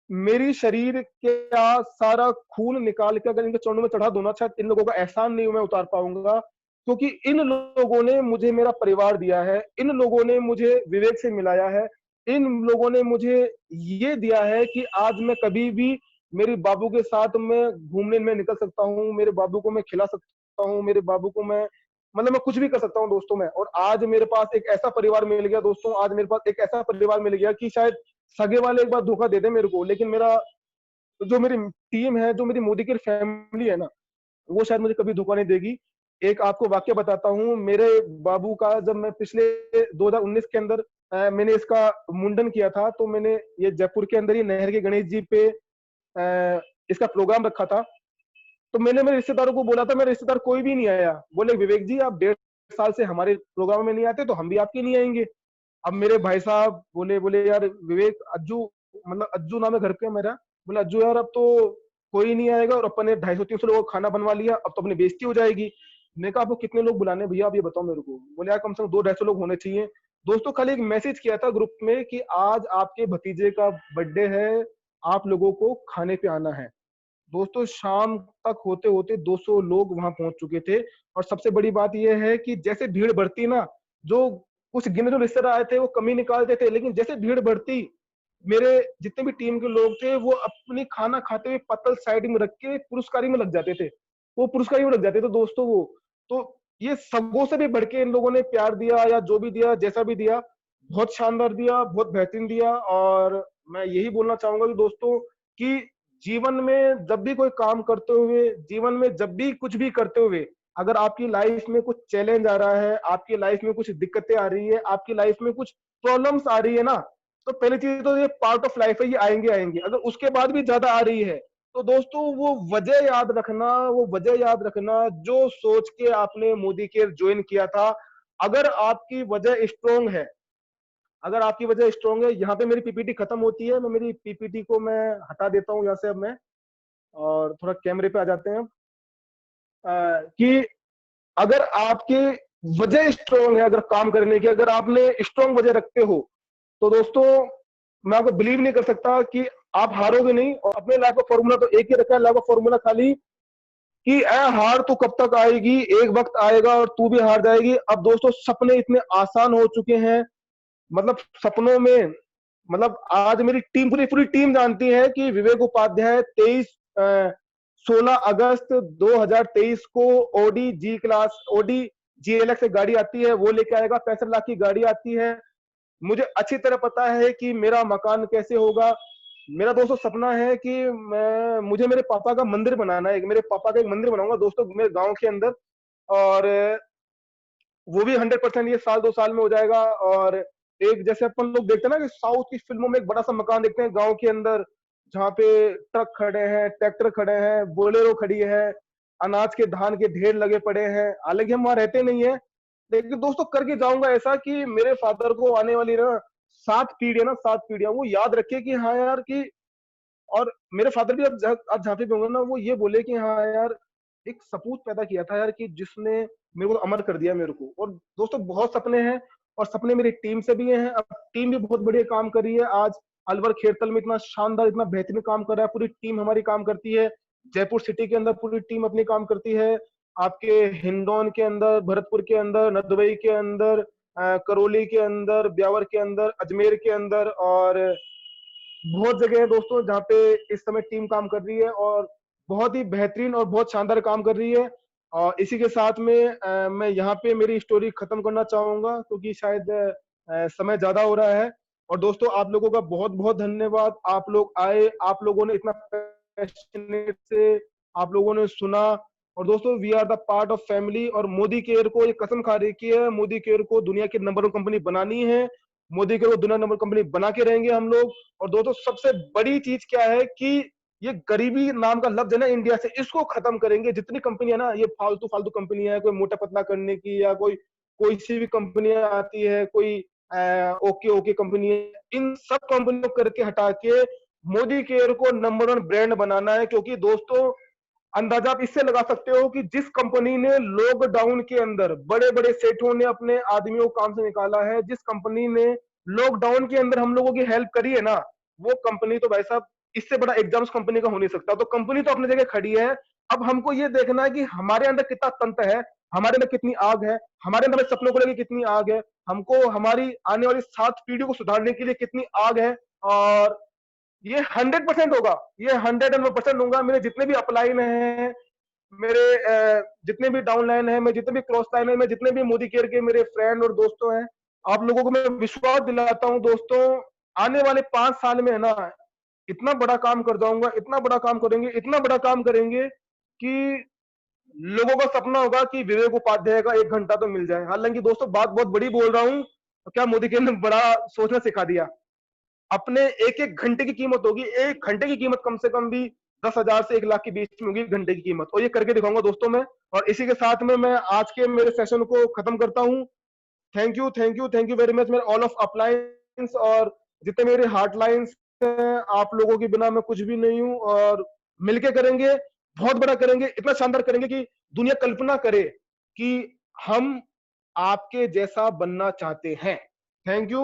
मेरी शरीर का सारा खून निकाल के अगर इनके चरणों में चढ़ा दूं ना, शायद इन लोगों का एहसान नहीं मैं उतार पाऊंगा। क्योंकि इन लोगों ने मुझे मेरा परिवार दिया है, इन लोगों ने मुझे विवेक से मिलाया है, इन लोगों ने मुझे ये दिया है कि आज मैं कभी भी मेरे बाबू के साथ मैं घूमने में निकल सकता हूँ, मेरे बाबू को मैं खिला सकता हूँ, मेरे बाबू को मैं मतलब मैं कुछ भी कर सकता हूँ दोस्तों में। और आज मेरे पास एक ऐसा परिवार मिल गया दोस्तों, आज मेरे पास एक ऐसा परिवार मिल गया कि शायद सगे वाले एक बार धोखा दे दे मेरे को, लेकिन मेरा जो मेरी टीम है, जो मेरी मोदी की फैमिली है ना, वो शायद मुझे कभी धोखा नहीं देगी। एक आपको वाक्य बताता हूँ, मेरे बाबू का जब मैं पिछले 2019 के अंदर मैंने इसका मुंडन किया था, तो मैंने ये जयपुर के अंदर ही नहर के गणेश जी पे इसका प्रोग्राम रखा था। तो मैंने मेरे रिश्तेदारों को बोला था, मेरे रिश्तेदार कोई भी नहीं आया। बोले विवेक जी आप 1.5 साल से हमारे प्रोग्राम में नहीं आते, तो हम भी आपके नहीं आएंगे। अब मेरे भाई साहब बोले बोले यार विवेक, अज्जू, मतलब अज्जू नाम है घर पे मेरा, बोले अज्जू यार अब तो कोई नहीं आएगा और अपन ने 250-300 लोगों का खाना बनवा लिया, अब तो अपनी बेइज्जती हो जाएगी। मैंने कहा आपको कितने लोग बुलाने भैया, आप ये बताओ मेरे को। बोले यार कम से कम 200-250 लोग होने चाहिए। दोस्तों खाली एक मैसेज किया था ग्रुप में कि आज आपके भतीजे का बर्थडे है, आप लोगों को खाने पे आना है। दोस्तों शाम तक होते होते 200 लोग वहां पहुंच चुके थे। और सबसे बड़ी बात यह है कि जैसे भीड़ बढ़ती ना, जो कुछ गिने जो रिश्तेदार आए थे वो कमी निकालते थे, लेकिन जैसे भीड़ बढ़ती, मेरे जितने भी टीम के लोग थे वो अपनी खाना खाते हुए पत्तल साइड में रख के पुरस्कारी में लग जाते थे, वो पुरस्कारी में लग जाते थे दोस्तों वो। तो ये सबों से भी बढ़ के इन लोगों ने प्यार दिया, या जो भी दिया, जैसा भी दिया, बहुत शानदार दिया, बहुत बेहतरीन दिया। और मैं यही बोलना चाहूंगा कि दोस्तों कि जीवन में जब भी कोई काम करते हुए, जीवन में जब भी कुछ भी करते हुए, अगर आपकी लाइफ में कुछ चैलेंज आ रहा है, आपकी लाइफ में कुछ दिक्कतें आ रही है, आपकी लाइफ में कुछ प्रॉब्लम्स आ रही है ना, तो पहली चीज तो ये पार्ट ऑफ लाइफ है, ये आएंगे आएंगे। अगर उसके बाद भी ज्यादा आ रही है तो दोस्तों वो वजह याद रखना, वो वजह याद रखना जो सोच के आपने मोदी केयर ज्वाइन किया था। अगर आपकी वजह स्ट्रोंग है, अगर आपकी वजह स्ट्रोंग है, यहाँ पे मेरी पीपीटी खत्म होती है, मैं मेरी पीपीटी को मैं हटा देता हूँ यहाँ से अब मैं, और थोड़ा कैमरे पे आ जाते हैं। कि अगर आपकी वजह स्ट्रोंग है, अगर काम करने की, अगर आपने स्ट्रोंग वजह रखते हो, तो दोस्तों मैं आपको बिलीव नहीं कर सकता कि आप हारोगे नहीं। और अपने लाइफ का फॉर्मूला तो एक ही रखा है, लाइफ का फॉर्मूला खाली कि ए हार तो कब तक आएगी, एक वक्त आएगा और तू भी हार जाएगी। अब दोस्तों सपने इतने आसान हो चुके हैं, मतलब सपनों में, मतलब आज मेरी टीम, पूरी पूरी टीम जानती है कि विवेक उपाध्याय 16 अगस्त 2023 को ओडी जी क्लास, ओडी जीएलएक्स से गाड़ी आती है, वो लेके आएगा, 65 लाख की गाड़ी आती है। मुझे अच्छी तरह पता है कि मेरा मकान कैसे होगा। मेरा दोस्तों सपना है कि मुझे मेरे पापा का मंदिर बनाना है, मेरे पापा का एक मंदिर बनाऊंगा दोस्तों मेरे गांव के अंदर। और वो भी 100% ये 1-2 साल में हो जाएगा। और एक जैसे अपन लोग देखते हैं ना कि साउथ की फिल्मों में एक बड़ा सा मकान देखते हैं गांव के अंदर, जहाँ पे ट्रक खड़े हैं, ट्रैक्टर खड़े हैं, बोलेरो खड़ी है, अनाज के धान के ढेर लगे पड़े हैं। हालांकि हम वहां रहते नहीं है, लेकिन दोस्तों करके जाऊंगा ऐसा कि मेरे फादर को आने वाली ना 7 पीढ़ियां, ना 7 पीढ़ियां वो याद रखे कि हाँ यार कि, और मेरे फादर भी अब जहाँ पे भी होंगे ना, वो ये बोले कि हाँ यार एक सपूत पैदा किया था यार, कि जिसने मेरे को तो अमर कर दिया मेरे को। और दोस्तों बहुत सपने हैं, और सपने मेरी टीम से भी हैं। अब टीम भी बहुत बढ़िया काम कर रही है। आज अलवर खेरतल में इतना शानदार, इतना बेहतरीन काम कर रहा है, पूरी टीम हमारी काम करती है। जयपुर सिटी के अंदर पूरी टीम अपनी काम करती है। आपके हिंडौन के अंदर, भरतपुर के अंदर, नदवई के अंदर, करौली के अंदर, ब्यावर के अंदर, अजमेर के अंदर, और बहुत जगह है दोस्तों जहाँ पे इस समय टीम काम कर रही है, और बहुत ही बेहतरीन और बहुत शानदार काम कर रही है। और इसी के साथ में मैं यहाँ पे मेरी स्टोरी खत्म करना चाहूंगा, क्योंकि शायद समय ज्यादा हो रहा है। और दोस्तों आप लोगों का बहुत बहुत धन्यवाद। आप लोग आए, आप लोगों ने इतना पैशनेट से आप लोगों ने सुना। और दोस्तों we are the part of family, और मोदी केयर को ये कसम खा रखी है, मोदी केयर को दुनिया की नंबर 1 कंपनी बनानी है। मोदी केयर को दुनिया नंबर कंपनी बना के रहेंगे हम लोग। और दोस्तों सबसे बड़ी चीज क्या है कि ये गरीबी नाम का लफ्ज है ना इंडिया से, इसको खत्म करेंगे। जितनी कंपनी है ना, ये फालतू फालतू कंपनी है, कोई मोटा पतला करने की, या कोई कोई सी भी कंपनियां आती है, कोई ओके ओके कंपनी है, इन सब कंपनियों को करके हटा के मोदी केयर को नंबर 1 ब्रांड बनाना है। क्योंकि दोस्तों अंदाजा आप इससे लगा सकते हो कि जिस कंपनी ने लॉकडाउन के अंदर बड़े बड़े सेठों ने अपने आदमियों को काम से निकाला है, जिस कंपनी ने लॉकडाउन के अंदर हम लोगों की हेल्प करी है ना, वो कंपनी तो भाई साहब इससे बड़ा एग्जाम्स कंपनी का हो नहीं सकता। तो कंपनी तो अपनी जगह खड़ी है। अब हमको ये देखना है कि हमारे अंदर कितना तंत्र है, हमारे अंदर कितनी आग है, हमारे अंदर सपनों को लेकर कितनी आग है, हमको हमारी आने वाली 7 पीढ़ियों को सुधारने के लिए कितनी आग है। और ये 100% होगा, ये 101% होगा। मेरे जितने भी अपलाइन हैं, मेरे जितने भी डाउन लाइन है, मैं जितने भी क्रॉस लाइन है, मैं जितने भी मोदी केयर के मेरे फ्रेंड और दोस्तों हैं, आप लोगों को मैं विश्वास दिलाता हूं दोस्तों, आने वाले 5 साल में है ना, इतना बड़ा काम कर जाऊंगा, इतना बड़ा काम करेंगे, इतना बड़ा काम करेंगे कि लोगों का सपना होगा कि विवेक उपाध्याय का 1 घंटा तो मिल जाए। हालांकि दोस्तों बात बहुत बड़ी बोल रहा हूं, तो क्या मोदी केयर ने बड़ा सोचना सिखा दिया। अपने एक एक घंटे की कीमत होगी, 1 घंटे की कीमत कम से कम भी 10,000 से 1 लाख के बीच में होगी घंटे की कीमत, और ये करके दिखाऊंगा दोस्तों मैं। और इसी के साथ में मैं आज के मेरे सेशन को खत्म करता हूँ। Thank you, thank you, thank you very much मेरे ऑल ऑफ अपलाइंस, और जितने मेरे हार्ट लाइन्स हैं, आप लोगों के बिना मैं कुछ भी नहीं हूँ। और मिलके करेंगे, बहुत बड़ा करेंगे, इतना शानदार करेंगे कि दुनिया कल्पना करे कि हम आपके जैसा बनना चाहते हैं। Thank you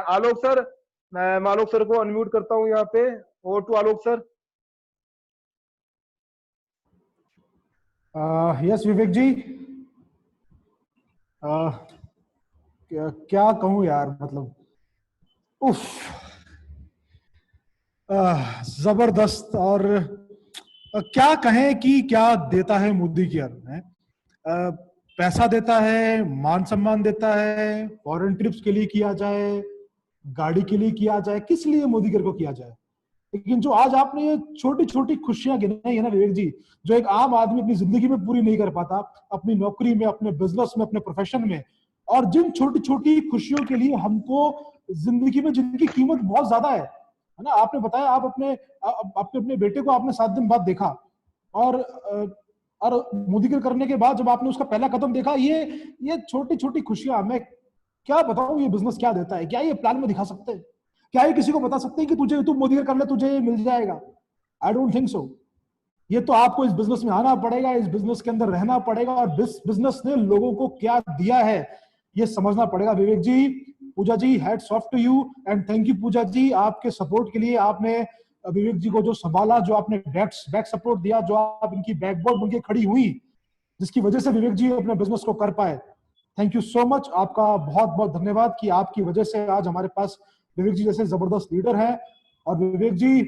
Alok sir. मैं आलोक सर को अनम्यूट करता हूँ यहाँ पे। Over to Alok sir. Yes Vivek ji, क्या कहूं यार, मतलब उफ, जबरदस्त। और क्या कहें कि क्या देता है मोदी केयर है। पैसा देता है, मान सम्मान देता है, फॉरेन ट्रिप्स के लिए किया जाए, गाड़ी के लिए किया जाए, किस लिए मोदी केयर को किया जाए। लेकिन जो आज आपने ये छोटी छोटी खुशियां गिनाई है ना विवेक जी, जो एक आम आदमी अपनी जिंदगी में पूरी नहीं कर पाता, अपनी नौकरी में, अपने बिजनेस में, अपने प्रोफेशन में, और जिन छोटी छोटी खुशियों के लिए हमको जिंदगी में, जिनकी कीमत बहुत ज्यादा है ना। आपने बताया आप अपने अपने बेटे को आपने 7 दिन बाद देखा, और मोदी केयर करने के बाद जब आपने उसका पहला कदम देखा, ये छोटी छोटी खुशियां, मैं क्या बताऊं ये बिजनेस क्या देता है। क्या ये प्लान में दिखा सकते हैं? क्या ये किसी को बता सकते हैं कि तुझे, तू मोदी केयर कर ले, तुझे ये मिल जाएगा? I don't think so. ये तो आपको इस बिजनेस में आना पड़ेगा, इस बिजनेस के अंदर रहना पड़ेगा, और बिजनेस ने लोगों को क्या दिया है ये समझना पड़ेगा। Vivek ji, Pooja ji, hats off to you and thank you Pooja ji, आपके सपोर्ट के लिए। आपने विवेक जी को जो संभाला, जो आपने बैक सपोर्ट दिया, जो आप इनकी बैकबोन बनके खड़ी हुई, जिसकी वजह से विवेक जी अपने बिजनेस को कर पाए। थैंक यू सो मच, आपका बहुत बहुत धन्यवाद कि आपकी वजह से आज हमारे पास विवेक जी जैसे जबरदस्त लीडर हैं। और विवेक जी,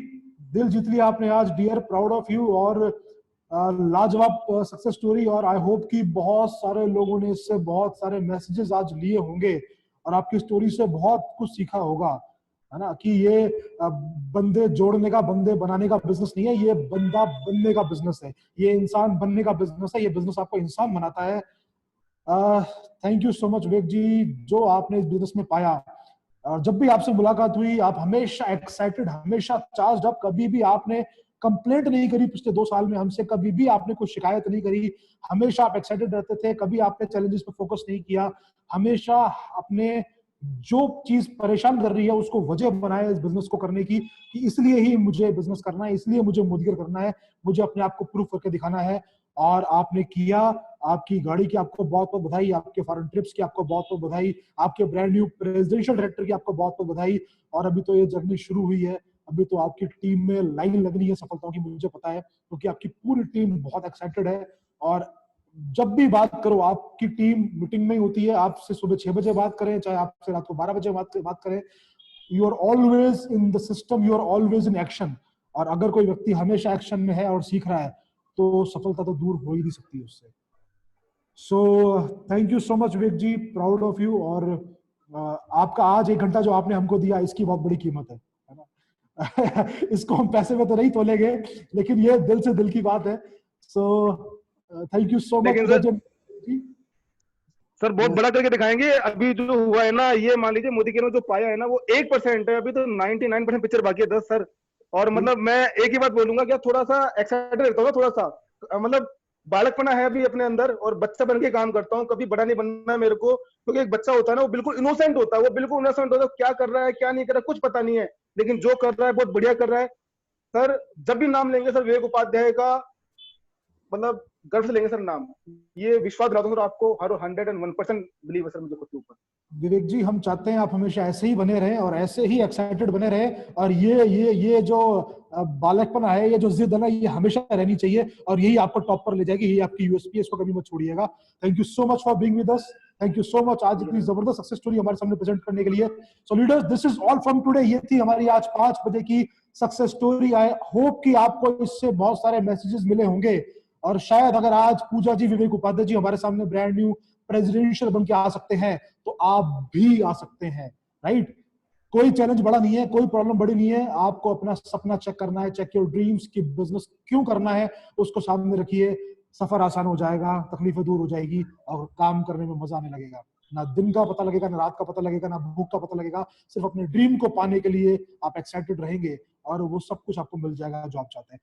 दिल जीत लिया आपने आज, डियर, प्राउड ऑफ यू, और लाजवाब सक्सेस स्टोरी। और आई होप कि बहुत सारे लोगों ने इससे बहुत सारे मैसेजेस आज लिए होंगे, और आपकी स्टोरी से बहुत कुछ सीखा होगा, है ना, कि ये बंदे जोड़ने का, बंदे बनाने का बिजनेस नहीं है, ये बंदा बनने का बिजनेस है, ये इंसान बनने का बिजनेस है, ये बिजनेस आपको इंसान बनाता है। Thank you so much Vivek जी, जो आपने इस बिजनेस में पाया। और जब भी आपसे मुलाकात हुई, आप हमेशा एक्साइटेड, हमेशा चार्ज्ड अप, कभी भी आपने कंप्लेंट नहीं करी पिछले 2 साल में हमसे, कभी भी आपने कोई शिकायत नहीं करी, हमेशा आप एक्साइटेड रहते थे, कभी आपने चैलेंजेस पे फोकस नहीं किया, हमेशा अपने जो चीज परेशान कर रही है उसको वजह बनाए इस बिजनेस को करने की, कि इसलिए ही मुझे बिजनेस करना है, इसलिए मुझे मोदी केयर करना है, मुझे अपने आप को प्रूफ करके दिखाना है। और आपने किया, आपकी गाड़ी की आपको बहुत बहुत बधाई, आपके फॉरेन ट्रिप्स की आपको बहुत बहुत बधाई, आपके ब्रांड न्यू प्रेसिडेंशियल डायरेक्टर की आपको बहुत बहुत बधाई। और अभी तो ये जर्नी शुरू हुई है, अभी तो आपकी टीम में लाइन लगनी है सफलताओं की, मुझे पता है, क्योंकि आपकी पूरी टीम बहुत एक्साइटेड है। और जब भी बात करो आपकी टीम मीटिंग में ही होती है, आपसे सुबह 6 बजे बात करें, चाहे आपसे रात को 12 बजे बात करें, you are always in the system, you are always in action. और अगर कोई व्यक्ति हमेशा एक्शन में है और सीख रहा है तो सफलता तो दूर हो ही नहीं सकती उससे। So thank you so much Vivek ji, proud of you. और आपका आज 1 घंटा जो आपने हमको दिया इसकी बहुत बड़ी कीमत है ना। इसको हम पैसे में तो नहीं तोलेंगे, लेकिन ये दिल से दिल की बात है। So thank you so much ji. Sir बहुत बड़ा करके दिखाएंगे। अभी जो हुआ है ना, ये मान लीजिए मोदी केयर ने जो पाया है ना वो 1% है, अभी तो 99% पिक्चर बाकी है 10 सर। और मतलब मैं एक ही बात बोलूंगा कि थोड़ा सा एक्साइटेड रहता हूँ, थोड़ा सा मतलब बालकपना है अभी अपने अंदर, और बच्चा बन के काम करता हूँ, कभी बड़ा नहीं बनना है मेरे को। क्योंकि एक बच्चा होता है ना, वो बिल्कुल इनोसेंट होता है, वो बिल्कुल इनोसेंट होता है, क्या कर रहा है क्या नहीं कर रहा है कुछ पता नहीं है, लेकिन जो कर रहा है बहुत बढ़िया कर रहा है। सर जब भी नाम लेंगे सर विवेक उपाध्याय का, मतलब गर्व से लेंगे सर नाम। ये विश्वास दिलाता हूँ सर आपको, हर 101% बिलीव है सर मुझे खुद के ऊपर। विवेक जी, हम चाहते हैं आप हमेशा ऐसे ही बने रहें और ऐसे ही एक्साइटेड बने रहें। और ये जो बालकपना है, ये जो जिद है ना, ये हमेशा रहनी चाहिए और यही आपको टॉप पर ले जाएगी, यही आपकी यूएसपी है, इसको कभी मत छोड़िएगा। Thank you so much for being with us, thank you so much आज इतनी जबरदस्त सक्सेस स्टोरी हमारे सामने प्रेजेंट करने के लिए। So leaders, this is all from today. ये थी हमारी आज 5 बजे की सक्सेस स्टोरी। आई होप कि आपको इससे बहुत सारे मैसेजेस मिले होंगे। और शायद अगर आज पूजा जी, विवेक उपाध्याय जी हमारे सामने ब्रांड न्यू प्रेसिडेंशियल बन के आ सकते हैं, तो आप भी आ सकते हैं, राइट? कोई चैलेंज बड़ा नहीं है, कोई प्रॉब्लम बड़ी नहीं है। आपको अपना सपना चेक करना है, चेक योर ड्रीम्स की बिजनेस क्यों करना है, उसको सामने रखिए। सफर आसान हो जाएगा, तकलीफें दूर हो जाएगी और काम करने में मजा आने लगेगा। ना दिन का पता लगेगा, ना रात का पता लगेगा, ना भूख का पता लगेगा। सिर्फ अपने ड्रीम को पाने के लिए आप एक्साइटेड रहेंगे और वो सब कुछ आपको मिल जाएगा जो आप चाहते हैं।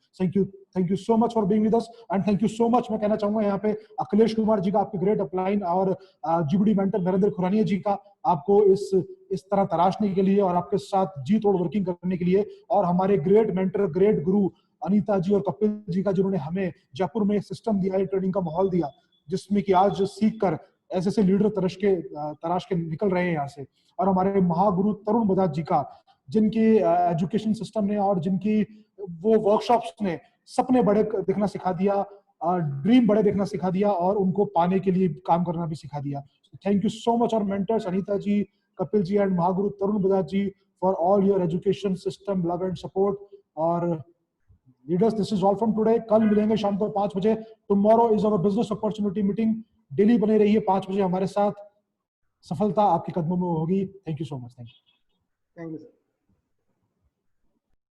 Thank you so much for being with us and thank you so much. मैं कहना चाहूंगा यहाँ पे अखिलेश कुमार जी का, आपकी ग्रेट अपलाइन, और जीबीडी मेंटर नरेंद्र खुरानिया जी का, आपको इस तरह तराशने के लिए और आपके साथ जी तोड़ वर्किंग करने के लिए, और हमारे ग्रेट मेंटर, ग्रेट गुरु अनीता जी और कपिल जी का, जिन्होंने हमें जयपुर में सिस्टम दिया, ट्रेनिंग का माहौल दिया, जिसमें कि आज सीख कर ऐसे ऐसे लीडर तराश के निकल रहे हैं यहाँ से। और हमारे महागुरु तरुण बजाज जी का, जिनकी एजुकेशन सिस्टम ने और जिनकी वो वर्कशॉप्स ने सपने बड़े देखना सिखा दिया, ड्रीम बड़े देखना सिखा दिया और उनको पाने के लिए काम करना भी सिखा दिया। Thank you so much. और mentors Anita ji, Kapil ji and Mahaguru Tarun Bajaj ji, for all your education system love and support. और leaders, this is all from today. कल मिलेंगे शाम को 5 बजे। Tomorrow is our business opportunity meeting. Daily बने रहिए 5 बजे हमारे साथ, सफलता आपके कदमों में होगी। Thank you so much. Thank you sir.